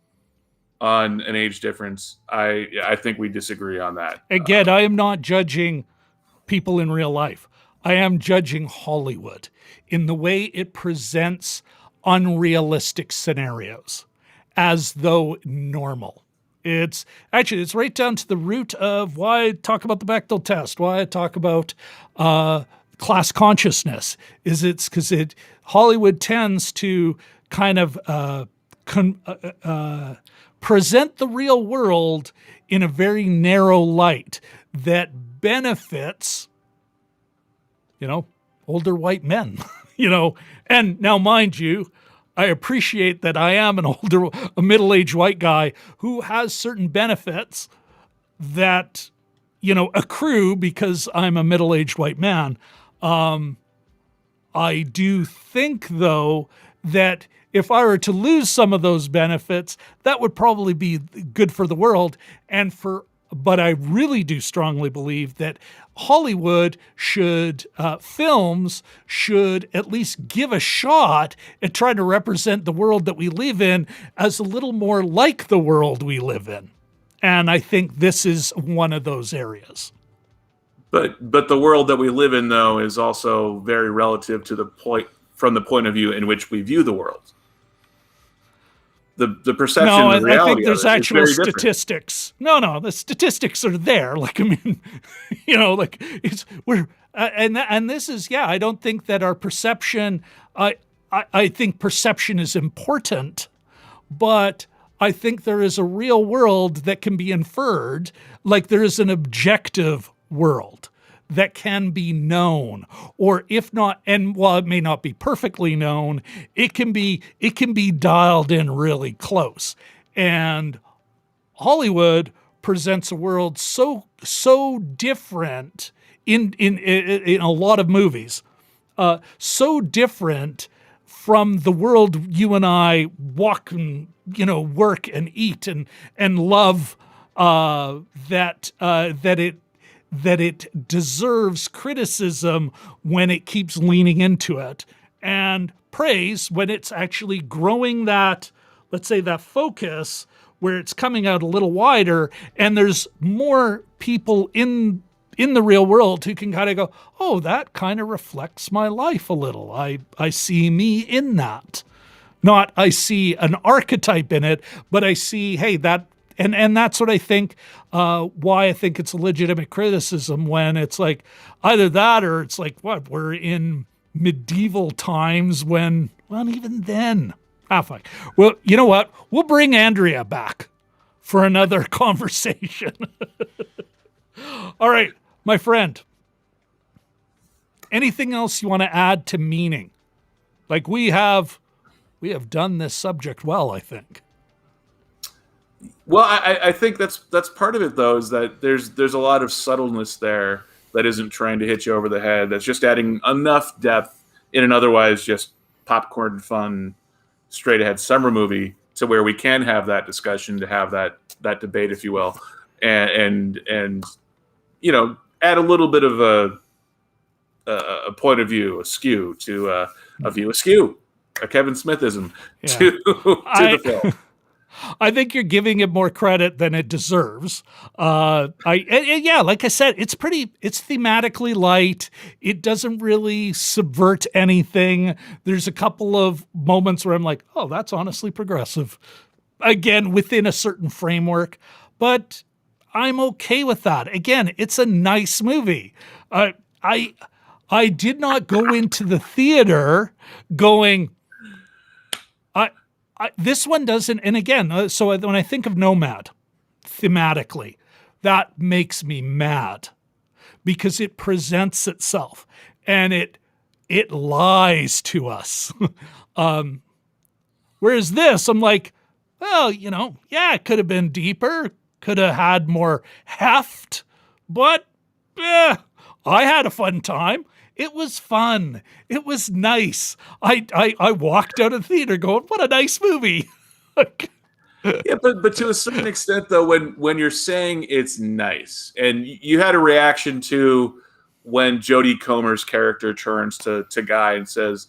on an age difference, I think we disagree on that. Again, I am not judging people in real life. I am judging Hollywood in the way it presents unrealistic scenarios as though normal. It's right down to the root of why I talk about the Bechdel test, why I talk about class consciousness. It's because Hollywood tends to kind of present the real world in a very narrow light that benefits older white men, and now mind you, I appreciate that I am a middle-aged white guy who has certain benefits that, accrue because I'm a middle-aged white man. I do think, though, that if I were to lose some of those benefits, that would probably be good for the world but I really do strongly believe that Hollywood films should at least give a shot at trying to represent the world that we live in as a little more like the world we live in. And I think this is one of those areas. But the world that we live in, though, is also very relative to from the point of view in which we view the world. The perception, the reality. I think there's actual statistics. No, the statistics are there. And this is, I don't think that our perception. I think perception is important, but I think there is a real world that can be inferred. Like there is an objective world that can be known, or if not, and while it may not be perfectly known, it can be dialed in really close. And Hollywood presents a world so different in a lot of movies, so different from the world you and I walk and work and eat and love, that it deserves criticism when it keeps leaning into it. And praise when it's actually growing that, let's say, that focus where it's coming out a little wider and there's more people in the real world who can kind of go, oh, that kind of reflects my life a little. I see me in that. Not I see an archetype in it, but I see, hey, that, and that's what I think, why I think it's a legitimate criticism when it's like either that or it's like, what, we're in medieval times when, well, even then, fine. Well, you know what? We'll bring Andrea back for another conversation. All right, my friend. Anything else you want to add to meaning? Like we have done this subject well, I think. Well, I think that's part of it though, is that there's a lot of subtleness there that isn't trying to hit you over the head. That's just adding enough depth in an otherwise just popcorn fun, straight ahead summer movie to where we can have that discussion, to have that debate, if you will, and you know, add a little bit of a point of view, a skew to a view askew, a Kevin Smithism to the film. I think you're giving it more credit than it deserves. Like I said, it's thematically light. It doesn't really subvert anything. There's a couple of moments where I'm like, oh, that's honestly progressive. Again, within a certain framework, but I'm okay with that. Again, it's a nice movie. I did not go into the theater going, this one doesn't, and again, so when I think of Nomad, thematically, that makes me mad because it presents itself and it lies to us. Whereas this, I'm like, well, you know, yeah, it could have been deeper, could have had more heft, but I had a fun time. It was fun. It was nice. I walked out of the theater going, what a nice movie. Yeah, but to a certain extent, though, when you're saying it's nice, and you had a reaction to when Jodie Comer's character turns to Guy and says,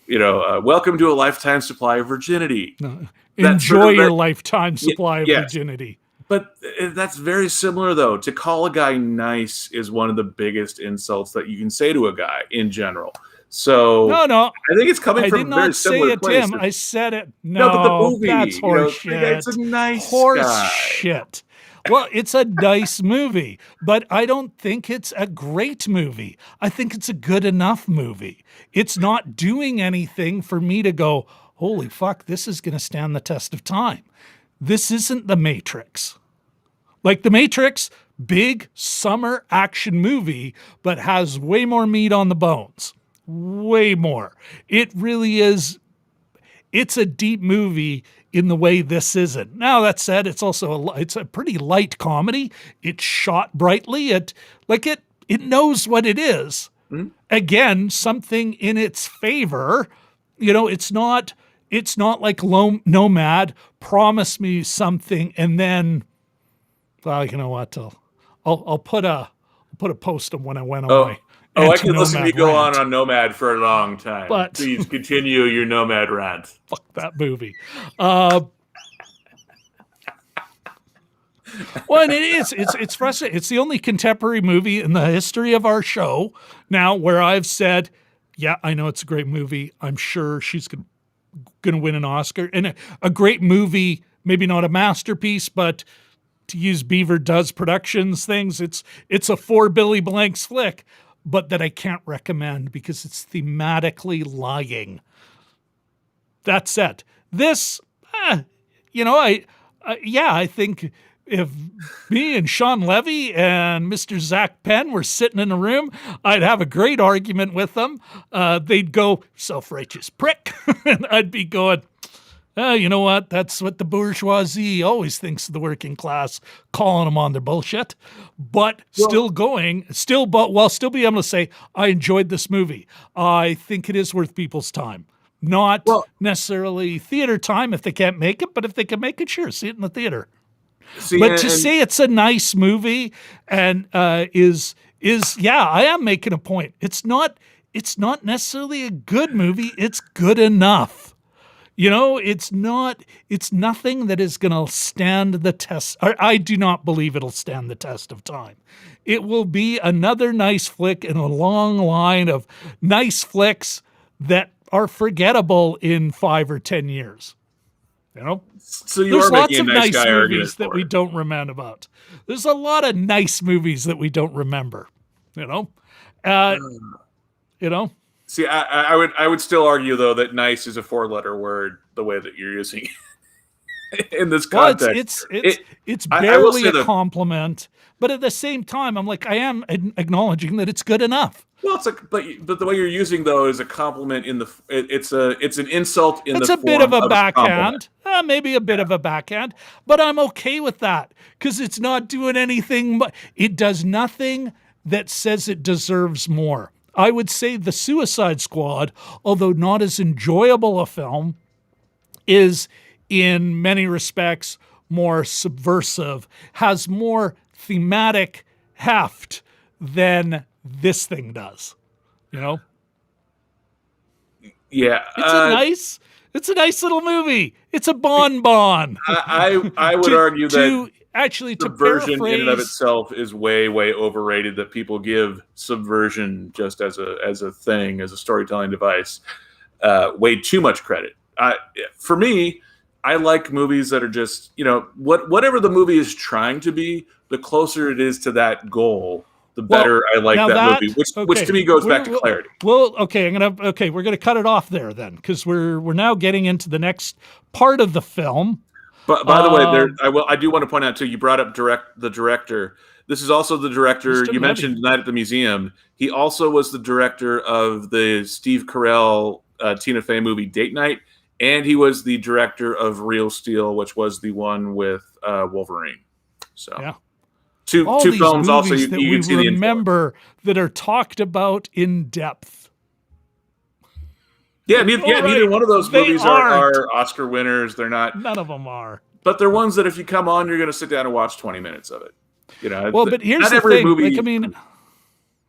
you know, welcome to a lifetime supply of virginity. No, enjoy your lifetime supply of virginity. But that's very similar, though. To call a guy nice is one of the biggest insults that you can say to a guy in general. So no, I think it's coming from a very similar place. I did not say it to him. I said it. No, but the movie, that's horseshit. It's a nice guy. Shit. Well, it's a nice movie, but I don't think it's a great movie. I think it's a good enough movie. It's not doing anything for me to go, holy fuck, this is going to stand the test of time. This isn't The Matrix. Like The Matrix, big summer action movie, but has way more meat on the bones. Way more. It really is. It's a deep movie in the way this isn't. Now, that said, it's a pretty light comedy. It's shot brightly. It knows what it is. Mm-hmm. Again, something in its favor. You know, it's not like Nomad, promise me something and then, well, you know what? I'll put a post on when I went away. I can listen to you go on Nomad for a long time. But please continue your Nomad rant. Fuck that movie. Well, and it's frustrating. It's the only contemporary movie in the history of our show now where I've said, yeah, I know it's a great movie. I'm sure she's going to win an Oscar. And a great movie, maybe not a masterpiece, but to use Beaver Does Productions things, it's a for Billy Blanks flick, but that I can't recommend because it's thematically lying. That said, this, I think if me and Shawn Levy and Mr. Zach Penn were sitting in a room, I'd have a great argument with them. They'd go, self-righteous prick. And I'd be going, you know what? That's what the bourgeoisie always thinks of the working class, calling them on their bullshit. But still be able to say, I enjoyed this movie. I think it is worth people's time. Not necessarily theater time if they can't make it, but if they can make it, sure, see it in the theater. But to say it's a nice movie and I am making a point. It's not it's not necessarily a good movie. It's good enough. It's nothing that is going to stand the test. I do not believe it'll stand the test of time. It will be another nice flick in a long line of nice flicks that are forgettable in 5 or 10 years. So you There's are lots making of a nice nice guy movies that argument we for it. don't remember about. There's a lot of nice movies that we don't remember. You know. See, I would still argue though that nice is a 4-letter word the way that you're using it in this Well, context. it's I will barely say a that. compliment, but at the same time, I'm like, I am acknowledging that it's good enough. Well, but the way you're using though is a compliment in the. It's an insult in It's the a bit form of a compliment. backhand, maybe a bit of a backhand, but I'm okay with that because it's not doing anything. It does nothing that says it deserves more. I would say The Suicide Squad, although not as enjoyable a film, is in many respects more subversive, has more thematic heft than this thing does. Yeah, It's a nice little movie. It's a bonbon. I would argue that to subversion in and of paraphrase, itself is way overrated. That people give subversion just as a thing, as a storytelling device, way too much credit. For me, I like movies that are just whatever the movie is trying to be. The closer it is to that goal, the better I like that movie. Which to me goes back to clarity. Well, okay, we're gonna cut it off there then, because we're now getting into the next part of the film. But by the way, I do want to point out too. You brought up the director. This is also the director you mentioned Night at the Museum. He also was the director of the Steve Carell Tina Fey movie Date Night, and he was the director of Real Steel, which was the one with Wolverine. So yeah, two films also you can see the remember that are talked about in depth. Yeah, neither one of those movies are Oscar winners. They're not. None of them are. But they're ones that if you come on, you're going to sit down and watch 20 minutes of it. Well, but here's the thing.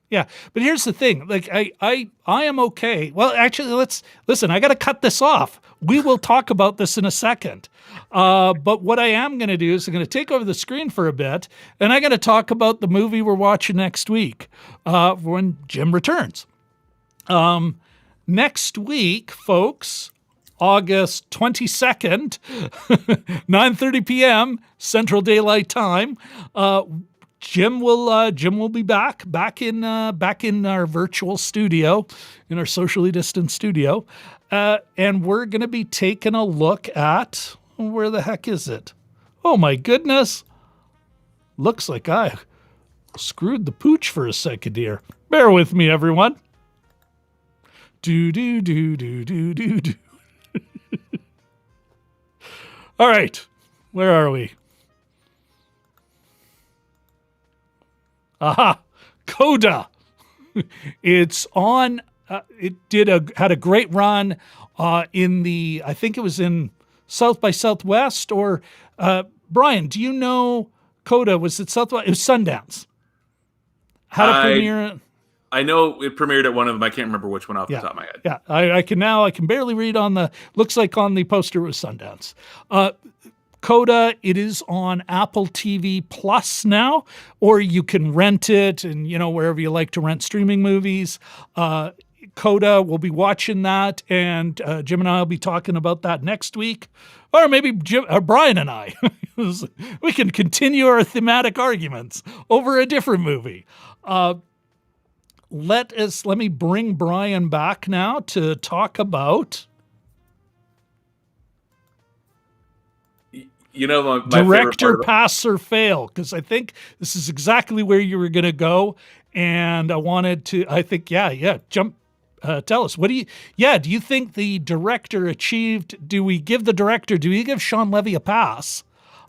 Yeah, but here's the thing. Like I am okay. Well, actually, listen. I got to cut this off. We will talk about this in a second. But what I am going to do is I'm going to take over the screen for a bit, and I'm going to talk about the movie we're watching next week when Jim returns. Next week, folks, August 22nd, 9:30 p.m. Central Daylight Time. Jim will be back in our virtual studio, in our socially distanced studio, and we're going to be taking a look at where the heck is it? Oh my goodness! Looks like I screwed the pooch for a second here. Bear with me, everyone. Do. All right, where are we? Aha, CODA. It's on. It had a great run in the. I think it was in South by Southwest or Brian. Do you know CODA? Was it Southwest? It was Sundance. Had a premiere. I know it premiered at one of them. I can't remember which one off the top of my head. Yeah, I can barely read on the. Looks like on the poster it was Sundance. CODA, it is on Apple TV Plus now, or you can rent it and, wherever you like to rent streaming movies. CODA, we'll be watching that, and Jim and I will be talking about that next week. Or maybe Brian and I. We can continue our thematic arguments over a different movie. Let me bring Brian back now to talk about... my director pass or fail, because I think this is exactly where you were going to go, and I wanted to. I think jump. Tell us, do you think the director achieved? Do we give Shawn Levy a pass?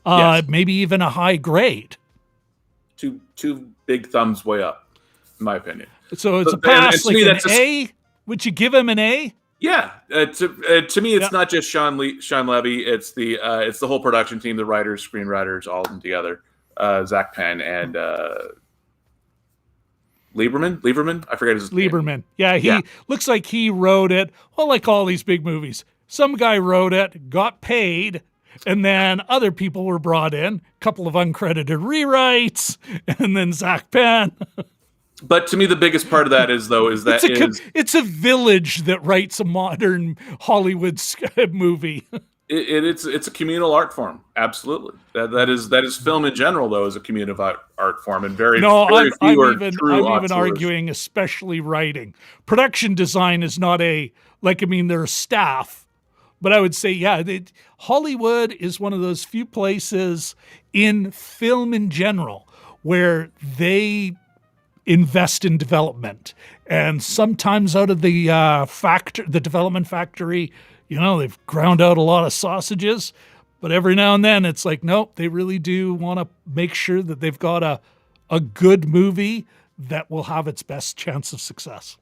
Yes. Maybe even a high grade. Two big thumbs way up, in my opinion. So it's a pass, like an A. Would you give him an A? Yeah, to me, it's not just Shawn Levy. It's the whole production team, the writers, screenwriters, all of them together. Zach Penn and Lieberman. I forget his name. Lieberman. Yeah, he looks like he wrote it. Well, like all these big movies, some guy wrote it, got paid, and then other people were brought in, a couple of uncredited rewrites, and then Zach Penn. But to me, the biggest part of that is it's a village that writes a modern Hollywood movie. It's a communal art form. Absolutely, that is film in general, though, is a communal art form, and very few are true. I'm even arguing, especially writing. Production design is not there are staff, but I would say, Hollywood is one of those few places in film in general where they invest in development, and sometimes out of the development factory, they've ground out a lot of sausages, but every now and then it's like, nope, they really do want to make sure that they've got a good movie that will have its best chance of success.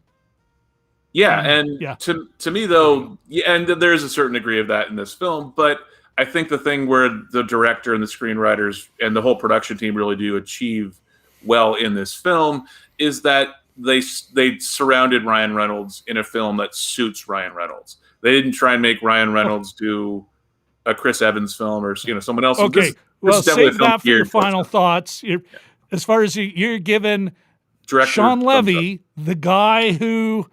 To me though, and there's a certain degree of that in this film, but I think the thing where the director and the screenwriters and the whole production team really do achieve well in this film is that they surrounded Ryan Reynolds in a film that suits Ryan Reynolds. They didn't try and make Ryan Reynolds do a Chris Evans film or someone else. Okay, save that for your final thoughts. As far as you're given director Shawn Levy, the guy who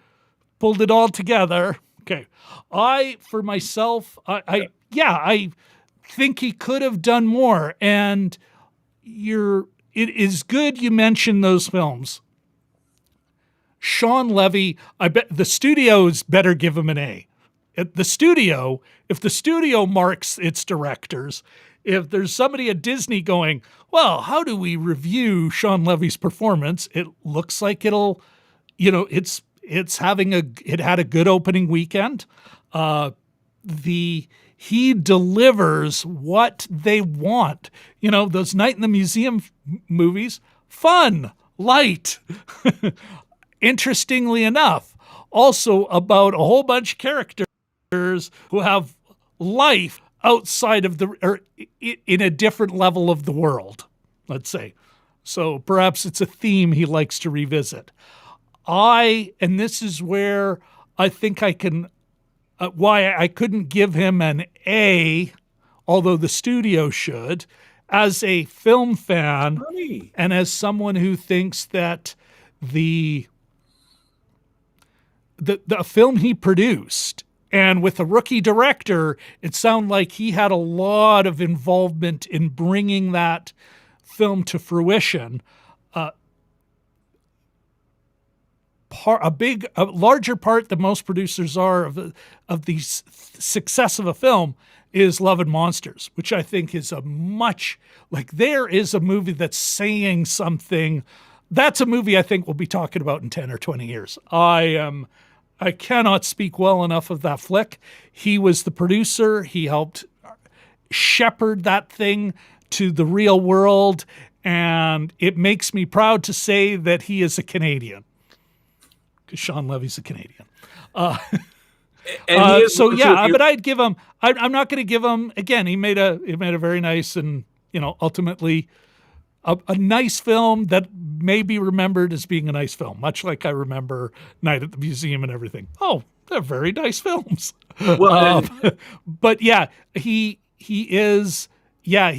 pulled it all together. Okay, for myself, I think he could have done more, and it is good you mentioned those films. Shawn Levy, I bet the studios better give him an A. If the studio marks its directors, if there's somebody at Disney going, well, how do we review Shawn Levy's performance? It looks like it had a good opening weekend. He delivers what they want. Those Night in the Museum movies, fun, light, interestingly enough, also about a whole bunch of characters who have life outside of in a different level of the world, let's say. So perhaps it's a theme he likes to revisit. And this is where I think I can, why I couldn't give him an A, although the studio should, as a film fan and as someone who thinks that the film he produced, and with a rookie director, it sounded like he had a lot of involvement in bringing that film to fruition. A larger part than most producers are of the success of a film is Love and Monsters, which I think is there is a movie that's saying something. That's a movie I think we'll be talking about in 10 or 20 years. I cannot speak well enough of that flick. He was the producer. He helped shepherd that thing to the real world, and it makes me proud to say that he is a Canadian, because Shawn Levy's a Canadian. But I'd give him. I'm not going to give him again. He made a very nice and ultimately a nice film that may be remembered as being a nice film, much like I remember Night at the Museum and everything. Oh, they're very nice films. Well, but he is. Yeah,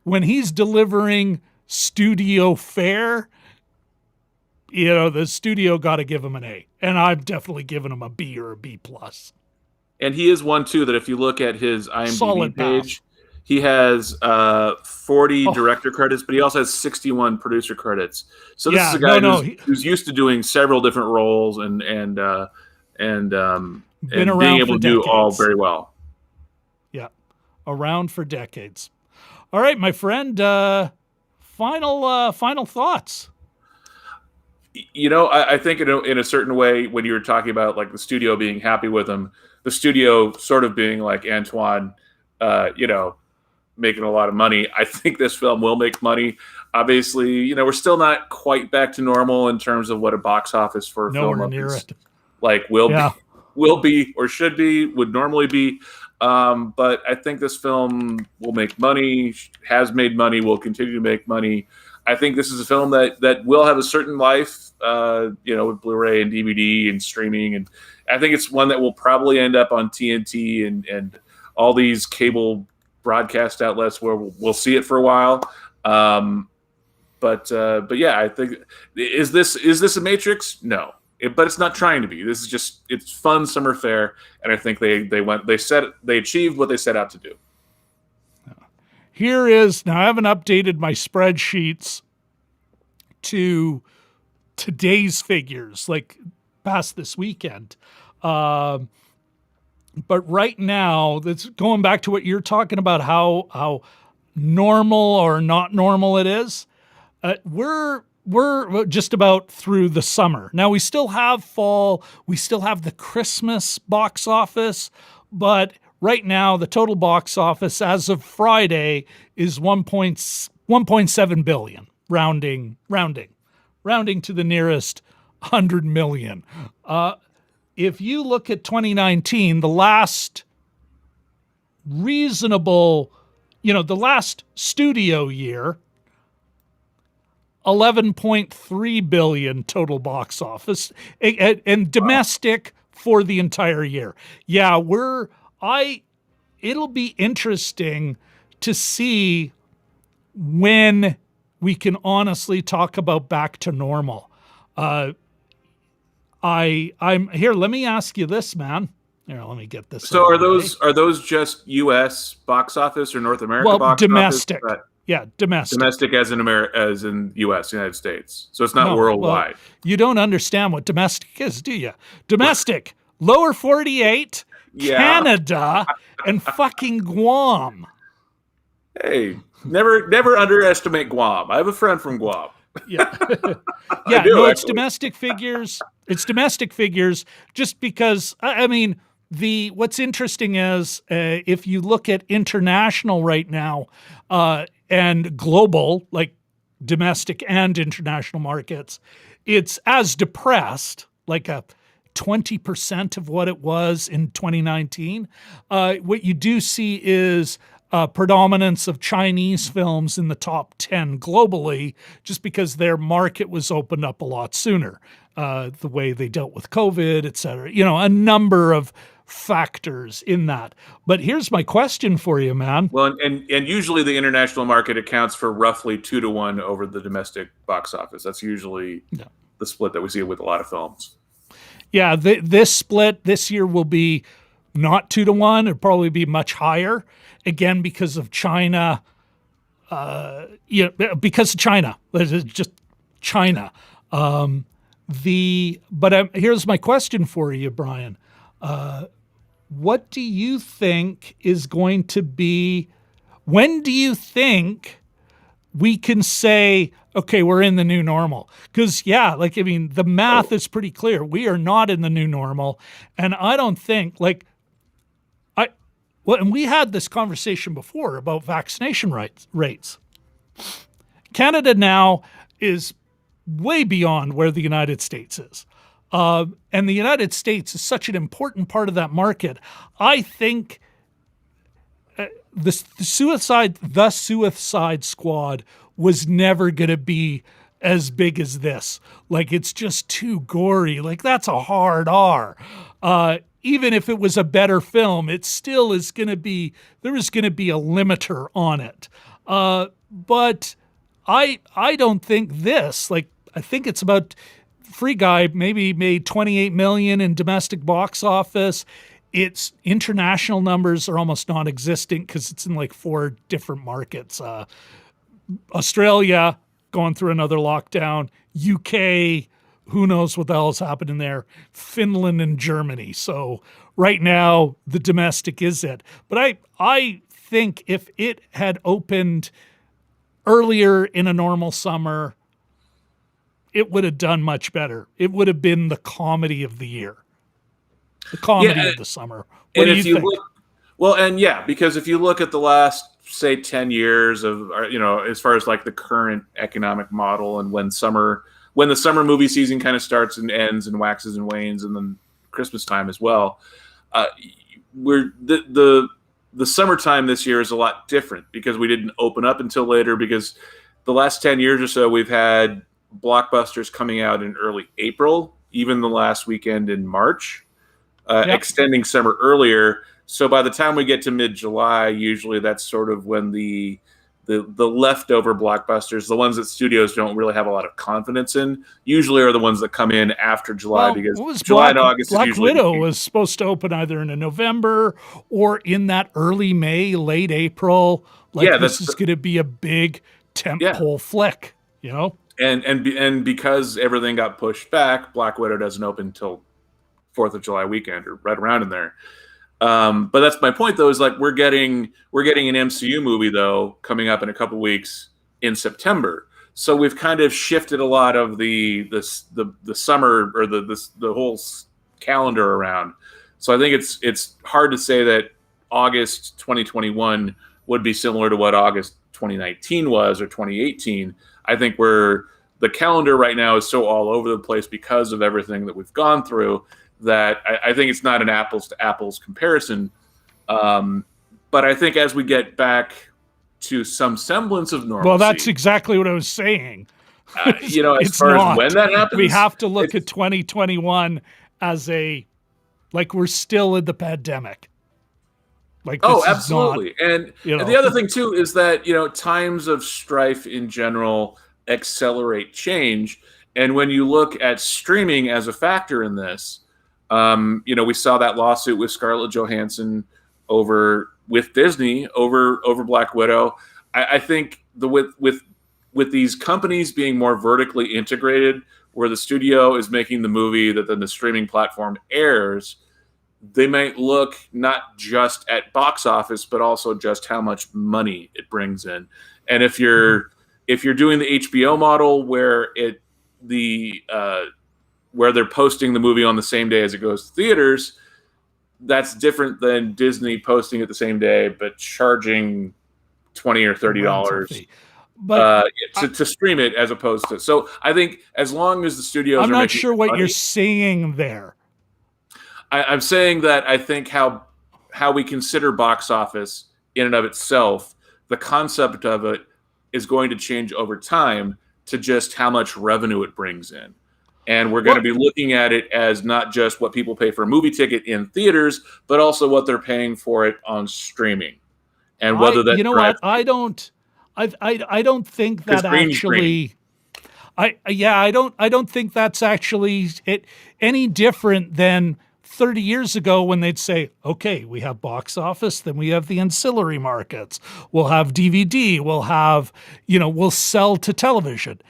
when he's delivering studio fare, the studio got to give him an A, and I'm definitely giving him a B or a B plus. And he is one too that if you look at his IMDb page, he has 40 director credits, but he also has 61 producer credits. So this is a guy who's used to doing several different roles and being able to do all very well. Yeah, around for decades. All right, my friend. Final thoughts. I think in a certain way, when you were talking about like the studio being happy with him, the studio sort of being like, Antoine, making a lot of money. I think this film will make money. Obviously, we're still not quite back to normal in terms of what a box office for a film will be or should be, would normally be. But I think this film will make money, has made money, will continue to make money. I think this is a film that will have a certain life, with Blu-ray and DVD and streaming, and I think it's one that will probably end up on TNT and all these cable broadcast outlets where we'll see it for a while. But yeah, I think is this a Matrix? No, but it's not trying to be. This is just it's fun summer fare, and I think they achieved what they set out to do. Here is now I haven't updated my spreadsheets to today's figures, like past this weekend. But right now, that's going back to what you're talking about, how normal or not normal it is. We're just about through the summer. Now we still have fall, we still have the Christmas box office, but right now the total box office as of Friday is 1.7 billion, rounding to the nearest 100 million. If you look at 2019, the last reasonable, the last studio year, 11.3 billion total box office and domestic for the entire year. Yeah, it'll be interesting to see when we can honestly talk about back to normal. I'm here. Let me ask you this, man. Here, let me get this. So are those just U.S. box office or North America box domestic. office? Yeah, domestic. Domestic as in U.S., United States. So it's not worldwide. Well, you don't understand what domestic is, do you? Domestic, lower 48, Canada, and fucking Guam. Hey, never underestimate Guam. I have a friend from Guam. Yeah. Yeah, it's domestic figures. It's domestic figures just because, what's interesting is if you look at international right now and global, like domestic and international markets, it's as depressed, like a 20% of what it was in 2019. What you do see is predominance of Chinese films in the top 10 globally, just because their market was opened up a lot sooner. The way they dealt with COVID, et cetera, a number of factors in that. But here's my question for you, man. Well, and usually the international market accounts for roughly 2-to-1 over the domestic box office. That's usually the split that we see with a lot of films. Yeah, this split this year will be not 2-to-1. It'll probably be much higher. Again, because of China. Because of China. It's just China. Here's my question for you, Brian. What do you think is going to be, when do you think we can say, okay, we're in the new normal? Because, the math is pretty clear. We are not in the new normal. And I don't think, and we had this conversation before about vaccination rates. Canada now is way beyond where the United States is. And the United States is such an important part of that market. I think the Suicide Squad was never going to be as big as this. It's just too gory. That's a hard R. Even if it was a better film, it still is going to be, there is going to be a limiter on it. But I don't think this, I think it's about, Free Guy maybe made 28 million in domestic box office. Its international numbers are almost non-existent because it's in 4 different markets. Australia going through another lockdown, UK, who knows what the hell's happening there, Finland and Germany. So right now the domestic is it. But I think if it had opened earlier in a normal summer, it would have done much better. It would have been the comedy of the year, the comedy of the summer. What do you think? Because if you look at the last, say, 10 years of, as far as the current economic model and when the summer movie season kind of starts and ends and waxes and wanes, and then Christmas time as well, the summertime this year is a lot different because we didn't open up until later because the last 10 years or so, we've had blockbusters coming out in early April, even the last weekend in March, extending summer earlier. So by the time we get to mid-July, usually that's sort of when the leftover blockbusters, the ones that studios don't really have a lot of confidence in, usually are the ones that come in after July, because July and August is usually Black Widow was supposed to open either in November or in that early May, late April. This is going to be a big tentpole flick, you know? And because everything got pushed back, Black Widow doesn't open until 4th of July weekend or right around in there. But that's my point, though, is like we're getting an MCU movie, though, coming up in a couple weeks in September. So we've kind of shifted a lot of the summer or the whole calendar around. So I think it's hard to say that August 2021 would be similar to what August 2019 was or 2018. I think the calendar right now is so all over the place because of everything that we've gone through that I think it's not an apples to apples comparison. But I think as we get back to some semblance of normalcy. Well, that's exactly what I was saying. As far as when that happens, we have to look at 2021 as we're still in the pandemic. Absolutely. And the other thing too is that, times of strife in general accelerate change. And when you look at streaming as a factor in this, we saw that lawsuit with Scarlett Johansson with Disney over Black Widow. I think with these companies being more vertically integrated, where the studio is making the movie that then the streaming platform airs, they might look not just at box office, but also just how much money it brings in. And if you're doing the HBO model where where they're posting the movie on the same day as it goes to theaters, that's different than Disney posting it the same day but charging $20 or $30 to stream it as opposed to. So I think as long as the studios I'm not sure what you're saying there. I'm saying that I think how we consider box office in and of itself, the concept of it is going to change over time to just how much revenue it brings in. And we're going to be looking at it as not just what people pay for a movie ticket in theaters, but also what they're paying for it on streaming. And whether that, I don't think that actually. I don't think that's actually any different than 30 years ago when they'd say, okay, we have box office, then we have the ancillary markets. We'll have DVD, we'll sell to television.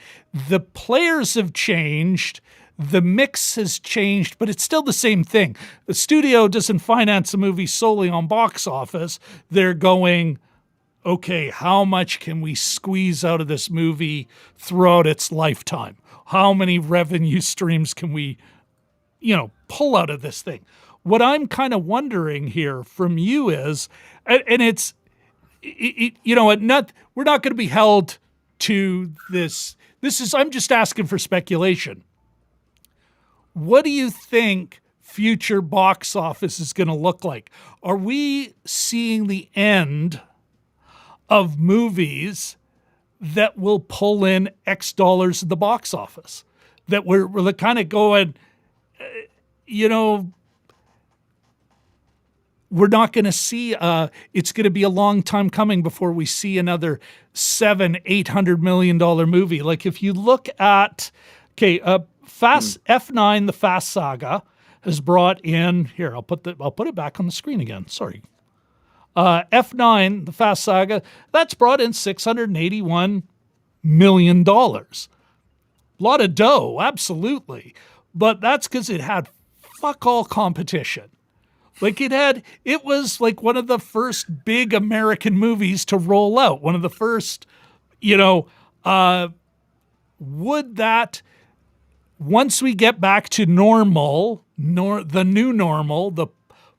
The players have changed, the mix has changed, but it's still the same thing. The studio doesn't finance a movie solely on box office. They're going, okay, how much can we squeeze out of this movie throughout its lifetime? How many revenue streams can we pull out of this thing? What I'm kind of wondering here from you is, and we're not going to be held to this. I'm just asking for speculation. What do you think future box office is going to look like? Are we seeing the end of movies that will pull in X dollars at the box office? That we're kind of going, we're not going to see, it's going to be a long time coming before we see another $700-800 million movie. Like if you look at, F9, the Fast Saga has brought in, here, I'll put it back on the screen again. Sorry. F9, the Fast Saga, that's brought in $681 million. A lot of dough, absolutely. But that's because it had fuck all competition. It was like one of the first big American movies to roll out. One of the first, once we get back to normal, the new normal, the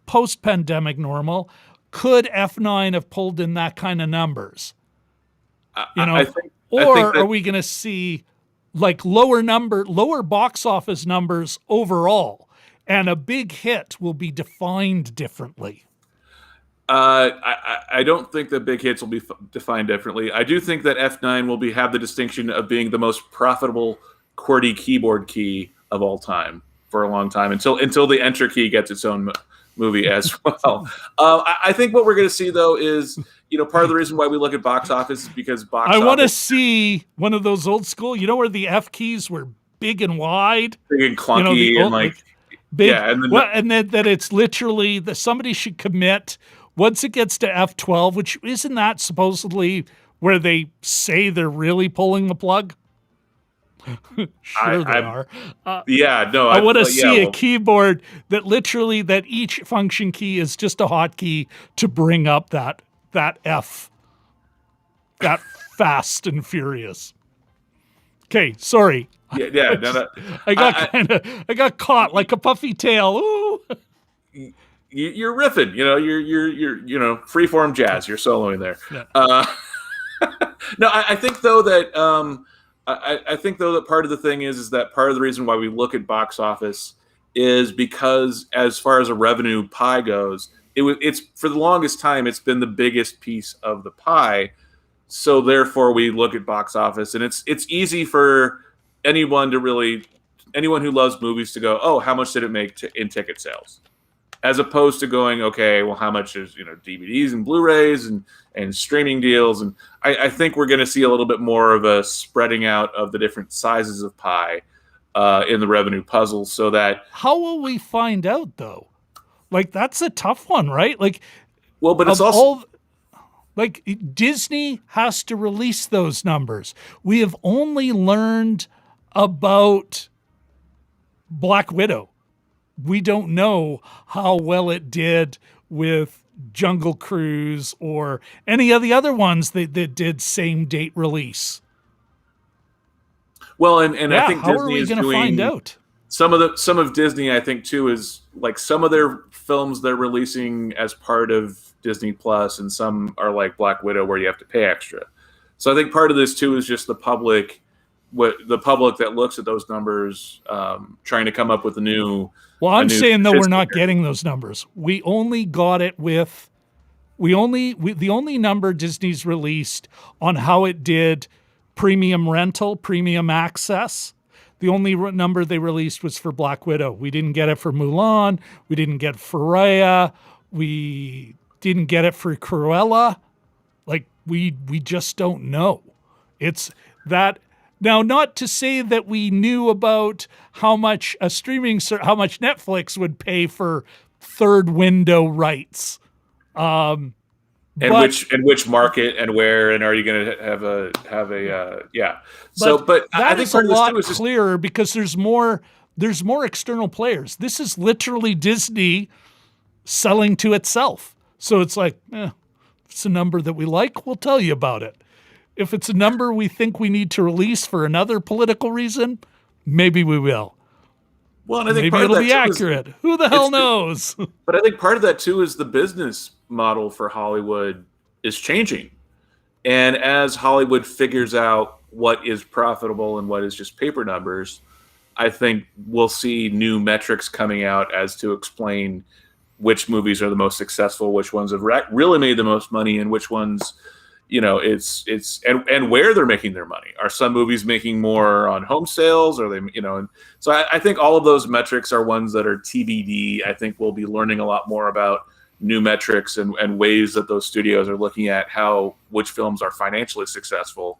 post-pandemic normal, could F9 have pulled in that kind of numbers? Are we going to see lower box office numbers overall, and a big hit will be defined differently? I don't think the big hits will be defined differently. I do think that F9 will have the distinction of being the most profitable QWERTY keyboard key of all time for a long time until the Enter key gets its own movie as well. I think what we're going to see though is, part of the reason why we look at box office is because I want to see one of those old school, where the F keys were big and wide, big and clunky, and big. Yeah, and then that it's literally that somebody should commit once it gets to F12, which isn't that supposedly where they say they're really pulling the plug? Sure, they are. I want to see a keyboard that literally that each function key is just a hotkey to bring up that F, that fast and furious. Okay, sorry. I got caught like a puffy tail. Ooh. You're riffing, you're freeform jazz. You're soloing there. Yeah. No, I think though that I think though that part of the thing is that part of the reason why we look at box office is because as far as a revenue pie goes, it's for the longest time it's been the biggest piece of the pie. So therefore we look at box office, and it's easy for anyone who loves movies to go, oh, how much did it make in ticket sales? As opposed to going, okay, well, how much is DVDs and Blu-rays and streaming deals? And I think we're going to see a little bit more of a spreading out of the different sizes of pie in the revenue puzzle, so that. How will we find out though? Like that's a tough one, right? Like, well, but it's also like Disney has to release those numbers. We have only learned about Black Widow. We don't know how well it did with Jungle Cruise or any of the other ones that did same date release. Well, and I think how Disney are we is going to doing find out? Some of Disney, I think too, is like some of their films they're releasing as part of Disney Plus, and some are like Black Widow where you have to pay extra. So I think part of this too is just the public that looks at those numbers, trying to come up with a new. Well, I'm saying though we're not getting those numbers. We only got it with the only number Disney's released on how it did premium rental, premium access. The only number they released was for Black Widow. We didn't get it for Mulan. We didn't get it for Raya. We didn't get it for Cruella. Like we just don't know. It's that. Now, not to say that we knew about how much how much Netflix would pay for third window rights, and which market and where, and are you going to have a yeah? But I think is a lot clearer because there's more external players. This is literally Disney selling to itself. So it's like, if it's a number that we like, we'll tell you about it. If it's a number we think we need to release for another political reason, maybe we will. Well, and I think maybe it'll be accurate. Who the hell knows? But I think part of that too is the business model for Hollywood is changing. And as Hollywood figures out what is profitable and what is just paper numbers, I think we'll see new metrics coming out as to explain which movies are the most successful, which ones have really made the most money, and which ones and where they're making their money. Are some movies making more on home sales? Are they, and so I think all of those metrics are ones that are TBD. I think we'll be learning a lot more about new metrics and ways that those studios are looking at which films are financially successful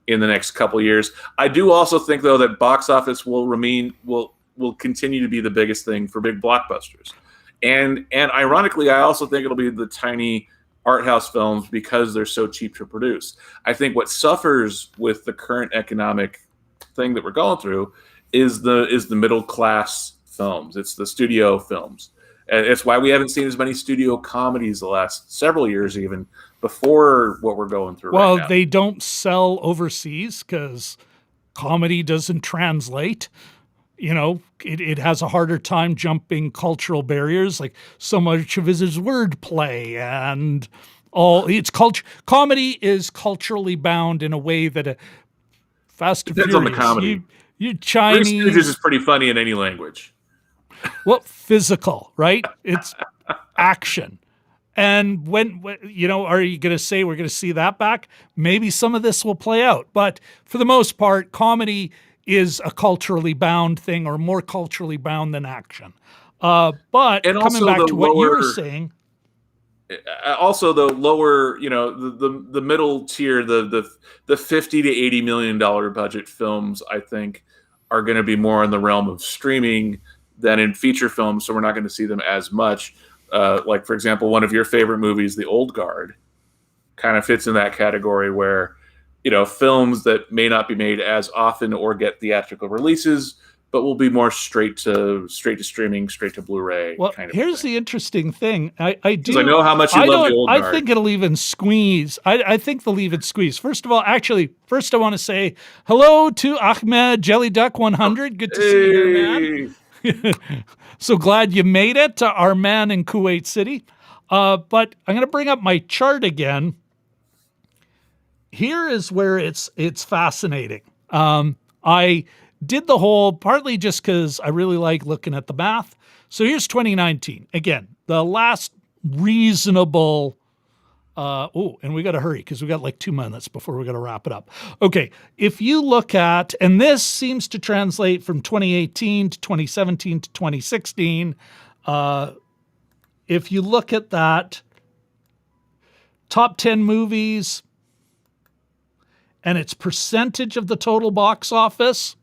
in the next couple of years. I do also think though that box office will continue to be the biggest thing for big blockbusters. And ironically, I also think it'll be the tiny art house films because they're so cheap to produce. I think what suffers with the current economic thing that we're going through is the middle class films. It's the studio films. And it's why we haven't seen as many studio comedies the last several years, even before what we're going through right now. Well, they don't sell overseas because comedy doesn't translate. It has a harder time jumping cultural barriers. Like so much of it is wordplay and all. It's culture. Comedy is culturally bound in a way that a Fast and Depends Furious. on the comedy. You Chinese. Three Stooges is pretty funny in any language. Well, physical, right? It's action. And when are you going to say we're going to see that back? Maybe some of this will play out. But for the most part, comedy is a culturally bound thing, or more culturally bound than action. But And coming also back the to what you were lower, saying, also the lower, the middle tier, the 50 to 80 million dollar budget films, I think, are going to be more in the realm of streaming than in feature films. So we're not going to see them as much. Like, for example, one of your favorite movies, The Old Guard, kind of fits in that category where, films that may not be made as often or get theatrical releases, but will be more straight to streaming, straight to Blu-ray. well, kind of here's thing. the interesting thing. I Because I know how much you love The Old I Guard. think it'll even squeeze. I think they'll even squeeze. First I want to say hello to Ahmed Jelly Duck 100. Good to see you here, man. So glad you made it to our man in Kuwait City. But I'm going to bring up my chart again. Here is where it's fascinating. I did the whole, partly just because I really like looking at the math. So here's 2019. Again, the last reasonable. And we got to hurry because we got like 2 minutes before we got to wrap it up. Okay, if you look at, and this seems to translate from 2018 to 2017 to 2016. If you look at that, top 10 movies and its percentage of the total box office,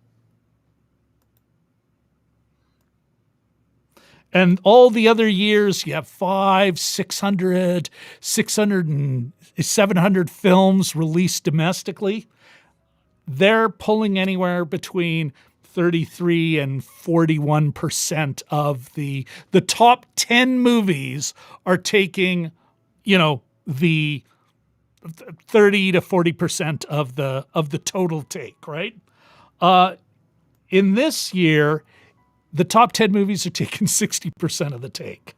and all the other years, you have 500, 600, 600 and 700 films released domestically. They're pulling anywhere between 33 and 41% of the top 10 movies are taking, the 30 to 40% of the total take, right? In this year, the top 10 movies are taking 60% of the take.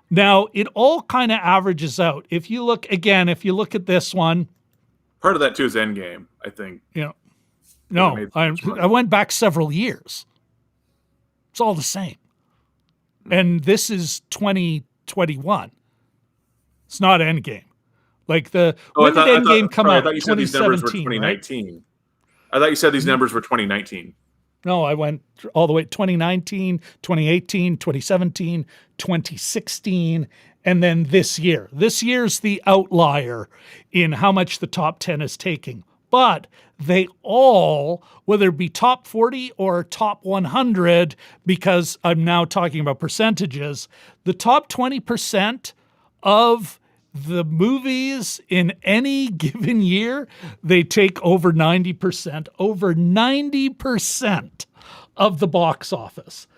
Now, it all kind of averages out. If you look at this one. Part of that, too, is Endgame, I think. No, I went back several years. It's all the same. And this is 2021. It's not Endgame. Like when did Endgame come out? I thought you said these numbers were 2019. Right? I thought you said these numbers were 2019. No, I went all the way to 2019, 2018, 2017, 2016, and then this year. This year's the outlier in how much the top 10 is taking. But they all, whether it be top 40 or top 100, because I'm now talking about percentages, the top 20% of the movies in any given year, they take over 90%, of the box office.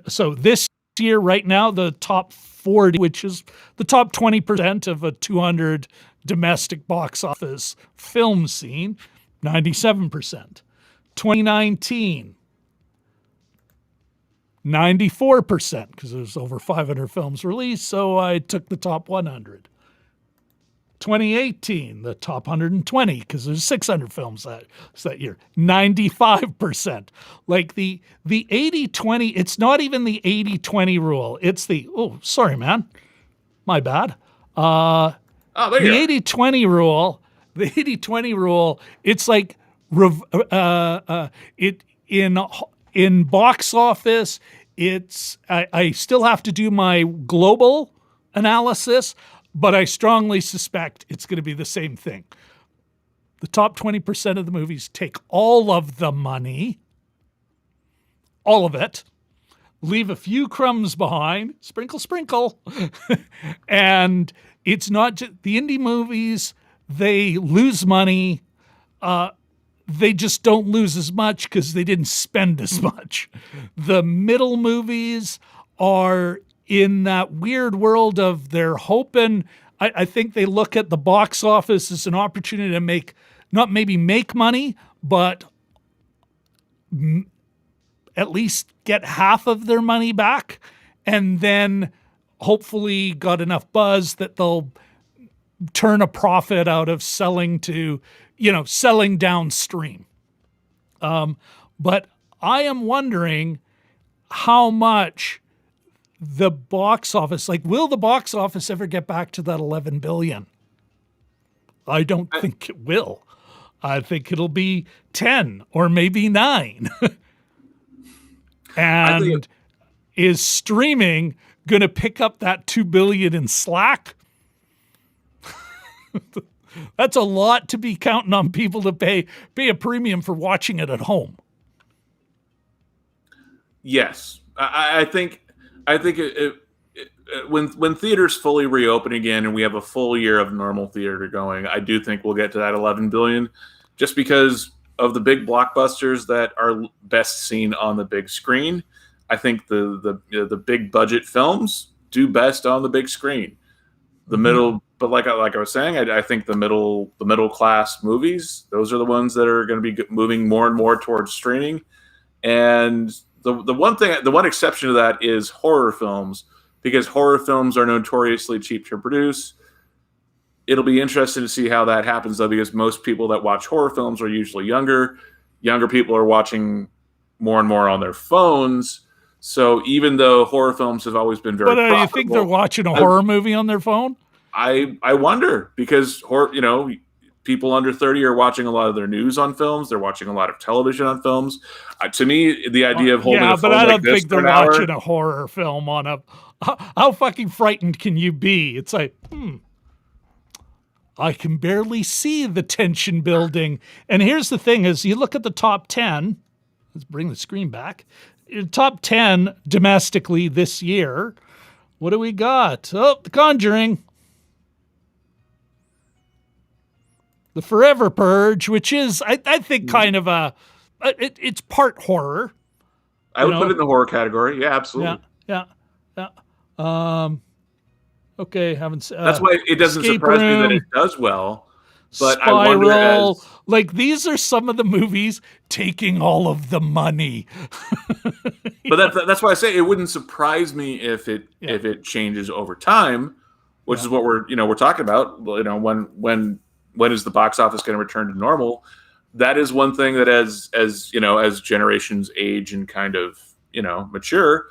So this year, right now, the top 40, which is the top 20% of a 200 domestic box office film scene, 97%. 2019, 94%, because there's over 500 films released, so I took the top 100. 2018, the top 120, because there's 600 films that year. 95%. Like the 80-20, it's not even the 80-20 rule. It's the, sorry, man. My bad. The 80-20 rule, it's like in box office, I still have to do my global analysis, but I strongly suspect it's going to be the same thing. The top 20% of the movies take all of the money, all of it, leave a few crumbs behind, sprinkle, sprinkle, and it's not just the indie movies, they lose money. They just don't lose as much because they didn't spend as much. The middle movies are in that weird world of they're hoping. I think they look at the box office as an opportunity to not maybe make money, but at least get half of their money back, and then hopefully got enough buzz that they'll turn a profit out of selling downstream. But I am wondering how much the box office, like, will the box office ever get back to that 11 billion? I don't think it will. I think it'll be 10 or maybe 9. And is streaming going to pick up that 2 billion in slack? That's a lot to be counting on people to pay a premium for watching it at home. Yes, I think when theaters fully reopen again and we have a full year of normal theater going, I do think we'll get to that 11 billion, just because of the big blockbusters that are best seen on the big screen. I think the big budget films do best on the big screen. The middle, but like I was saying, I think the middle class movies, those are the ones that are going to be moving more and more towards streaming. And the one exception to that is horror films, because horror films are notoriously cheap to produce. It'll be interesting to see how that happens, though, because most people that watch horror films are usually younger. Younger people are watching more and more on their phones. So even though horror films have always been very profitable, you think they're watching a horror movie on their phone? I wonder, because people under 30 are watching a lot of their news on films. They're watching a lot of television on films. To me, the idea of holding a phone but I don't like this think they're watching a horror film on a. How fucking frightened can you be? It's like, I can barely see the tension building. And here's the thing: is you look at the top 10. Let's bring the screen back. Top 10 domestically this year. What do we got? Oh, The Conjuring. The Forever Purge, which is, I think, kind of it's part horror. I would put it in the horror category. Yeah, absolutely. Yeah. Okay, haven't. That's why it doesn't surprise me that it does well. But Spiral, I wonder like, these are some of the movies taking all of the money. But that's why I say it wouldn't surprise me if it changes over time, which is what we're talking about. When is the box office going to return to normal? That is one thing that as generations age and kind of mature,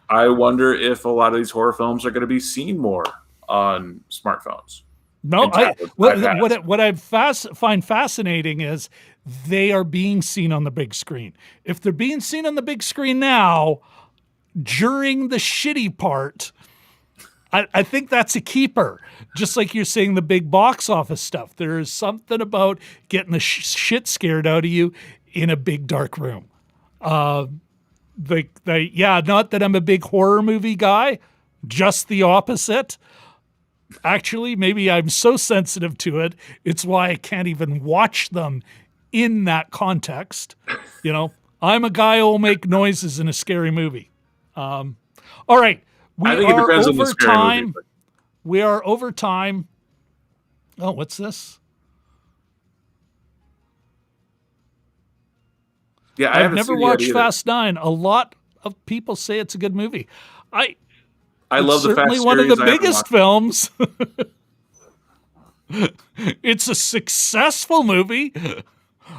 I wonder if a lot of these horror films are going to be seen more on smartphones. No, what I find fascinating is they are being seen on the big screen. If they're being seen on the big screen now, during the shitty part, I think that's a keeper. Just like you're saying, the big box office stuff. There is something about getting the shit scared out of you in a big dark room. Not that I'm a big horror movie guy, just the opposite. Actually, maybe I'm so sensitive to it, it's why I can't even watch them in that context. I'm a guy who will make noises in a scary movie. All right. We are over time. We are over time. Oh, what's this? Yeah, I've never watched Fast 9. A lot of people say it's a good movie. I love the Fast certainly series. One of the biggest films. It's a successful movie.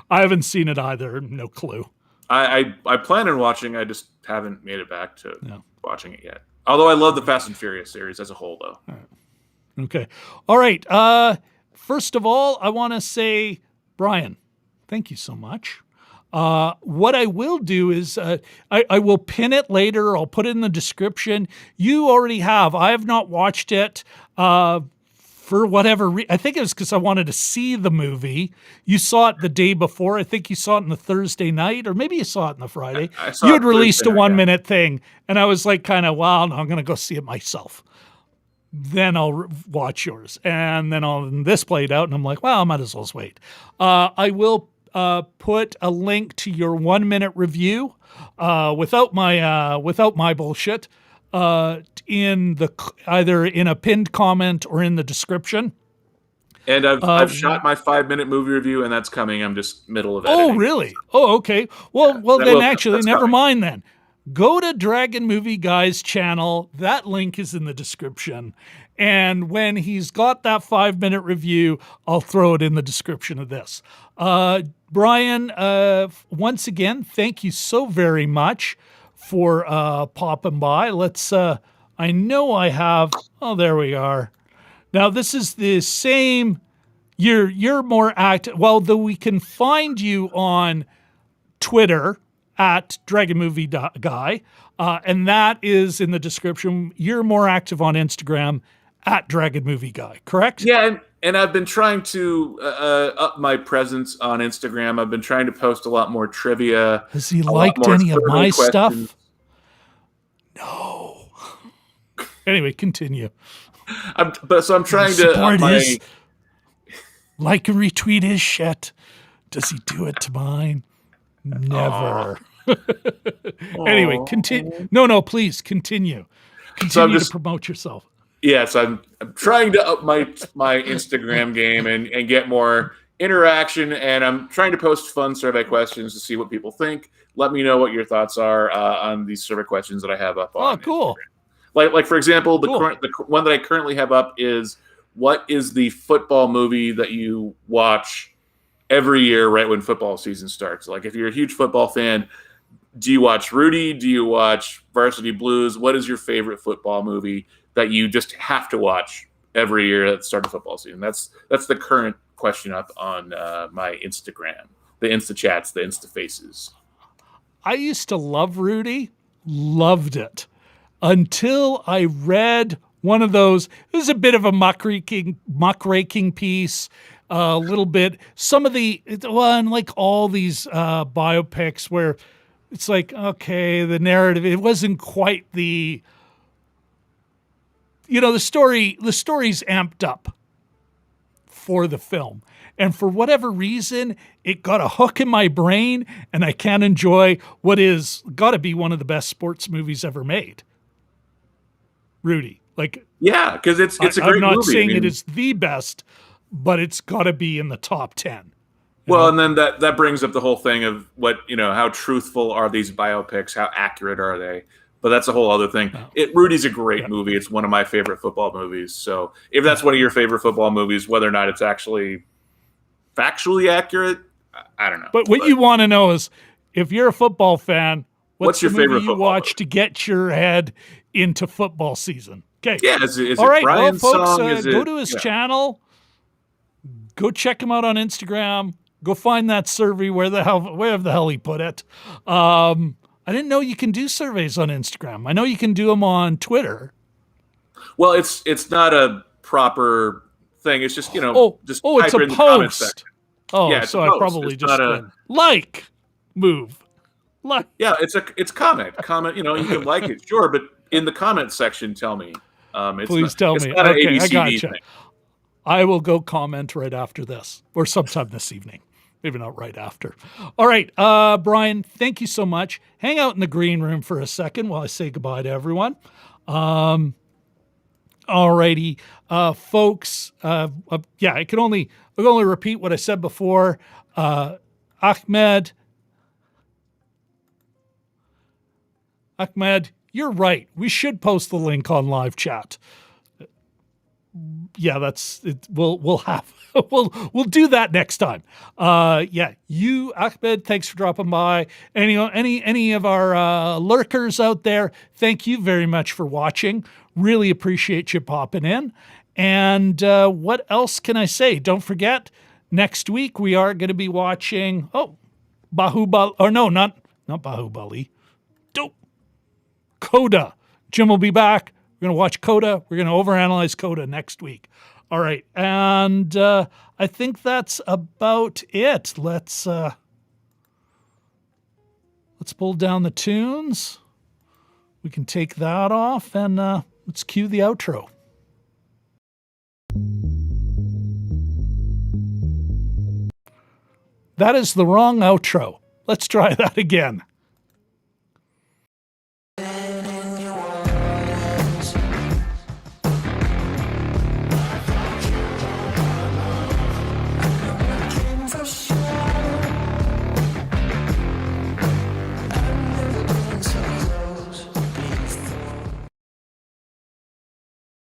I haven't seen it either. No clue. I plan on watching. I just haven't made it back to watching it yet. Although I love the Fast and Furious series as a whole, though. All right. Okay. All right. First of all, I want to say, Brian, thank you so much. What I will do is I will pin it later. I'll put it in the description. You already have. I have not watched it for whatever reason. I think it was because I wanted to see the movie. You saw it the day before. I think you saw it on the Thursday night, or maybe you saw it on the Friday. You had released a 1 minute thing, and I was like, kind of, well, no, I'm going to go see it myself. Then I'll watch yours. And then this played out, and I'm like, well, I might as well wait. I will put a link to your 1 minute review without my bullshit either in a pinned comment or in the description. And I've shot my 5 minute movie review, and that's coming. I'm just middle of editing. Oh, really? Oh, okay. Well, never mind then. Go to Dragon Movie Guy's channel. That link is in the description. And when he's got that 5 minute review, I'll throw it in the description of this. Brian, once again, thank you so very much for popping by. Let's I know I have. Oh, there we are. Now this is the same. You're more active. Well, though we can find you on Twitter at Dragon Movie Guy, and that is in the description. You're more active on Instagram at Dragon Movie Guy, correct? Yeah, and I've been trying to up my presence on Instagram. I've been trying to post a lot more trivia. Has he liked any of my stuff? No. Anyway, continue. I'm trying to support his, like and retweet his shit. Does he do it to mine? Never. Anyway, continue. No, please continue. Continue to promote yourself. Yes, I'm trying to up my Instagram game and get more interaction, and I'm trying to post fun survey questions to see what people think. Let me know what your thoughts are on these survey questions that I have up on. Oh, cool. Instagram. Like for example, the one that I currently have up is, what is the football movie that you watch every year right when football season starts? Like if you're a huge football fan, do you watch Rudy? Do you watch Varsity Blues? What is your favorite football movie that you just have to watch every year at the start of football season? That's the current question up on my Instagram, the Insta chats, the Insta faces. I used to love Rudy, loved it, until I read one of those. It was a bit of a muckraking piece, a little bit. Some of the, and like all these biopics where it's like, okay, the narrative, it wasn't quite the, the story's amped up for the film. And for whatever reason, it got a hook in my brain, and I can't enjoy what is got to be one of the best sports movies ever made. Rudy, yeah, because it's a great movie. I'm not saying it is the best, but it's got to be in the top 10. Well, and then that brings up the whole thing of what, how truthful are these biopics? How accurate are they? But that's a whole other thing. Rudy's a great movie. It's one of my favorite football movies. So if that's one of your favorite football movies, whether or not it's actually factually accurate, I don't know. But what you want to know is, if you're a football fan, what's your favorite movie you watch movie to get your head into football season? Okay. Yeah, is it all right, Brian's well, folks, song? Go to his channel. Go check him out on Instagram. Go find that survey wherever the hell he put it. I didn't know you can do surveys on Instagram. I know you can do them on Twitter. Well, it's not a proper thing. It's just, just it's type a in the comment post. section. Oh, yeah, so I probably it's just move. Like. Yeah, it's comment. Comment, you can like it, sure, but in the comment section, tell me. Please tell me. Okay, I gotcha. I will go comment right after this, or sometime this evening. Maybe not right after. All right, Brian, thank you so much. Hang out in the green room for a second while I say goodbye to everyone. All righty, folks. I can only repeat what I said before. Ahmed, you're right. We should post the link on live chat. Yeah, that's it. We'll have we'll do that next time. You, Ahmed, thanks for dropping by. Any of our lurkers out there, thank you very much for watching. Really appreciate you popping in. And what else can I say? Don't forget, next week we are going to be watching Baahubali. Or no, not Baahubali. CODA. Jim will be back. We're going to watch CODA. We're going to overanalyze CODA next week. All right. And I think that's about it. Let's pull down the tunes. We can take that off and let's cue the outro. That is the wrong outro. Let's try that again.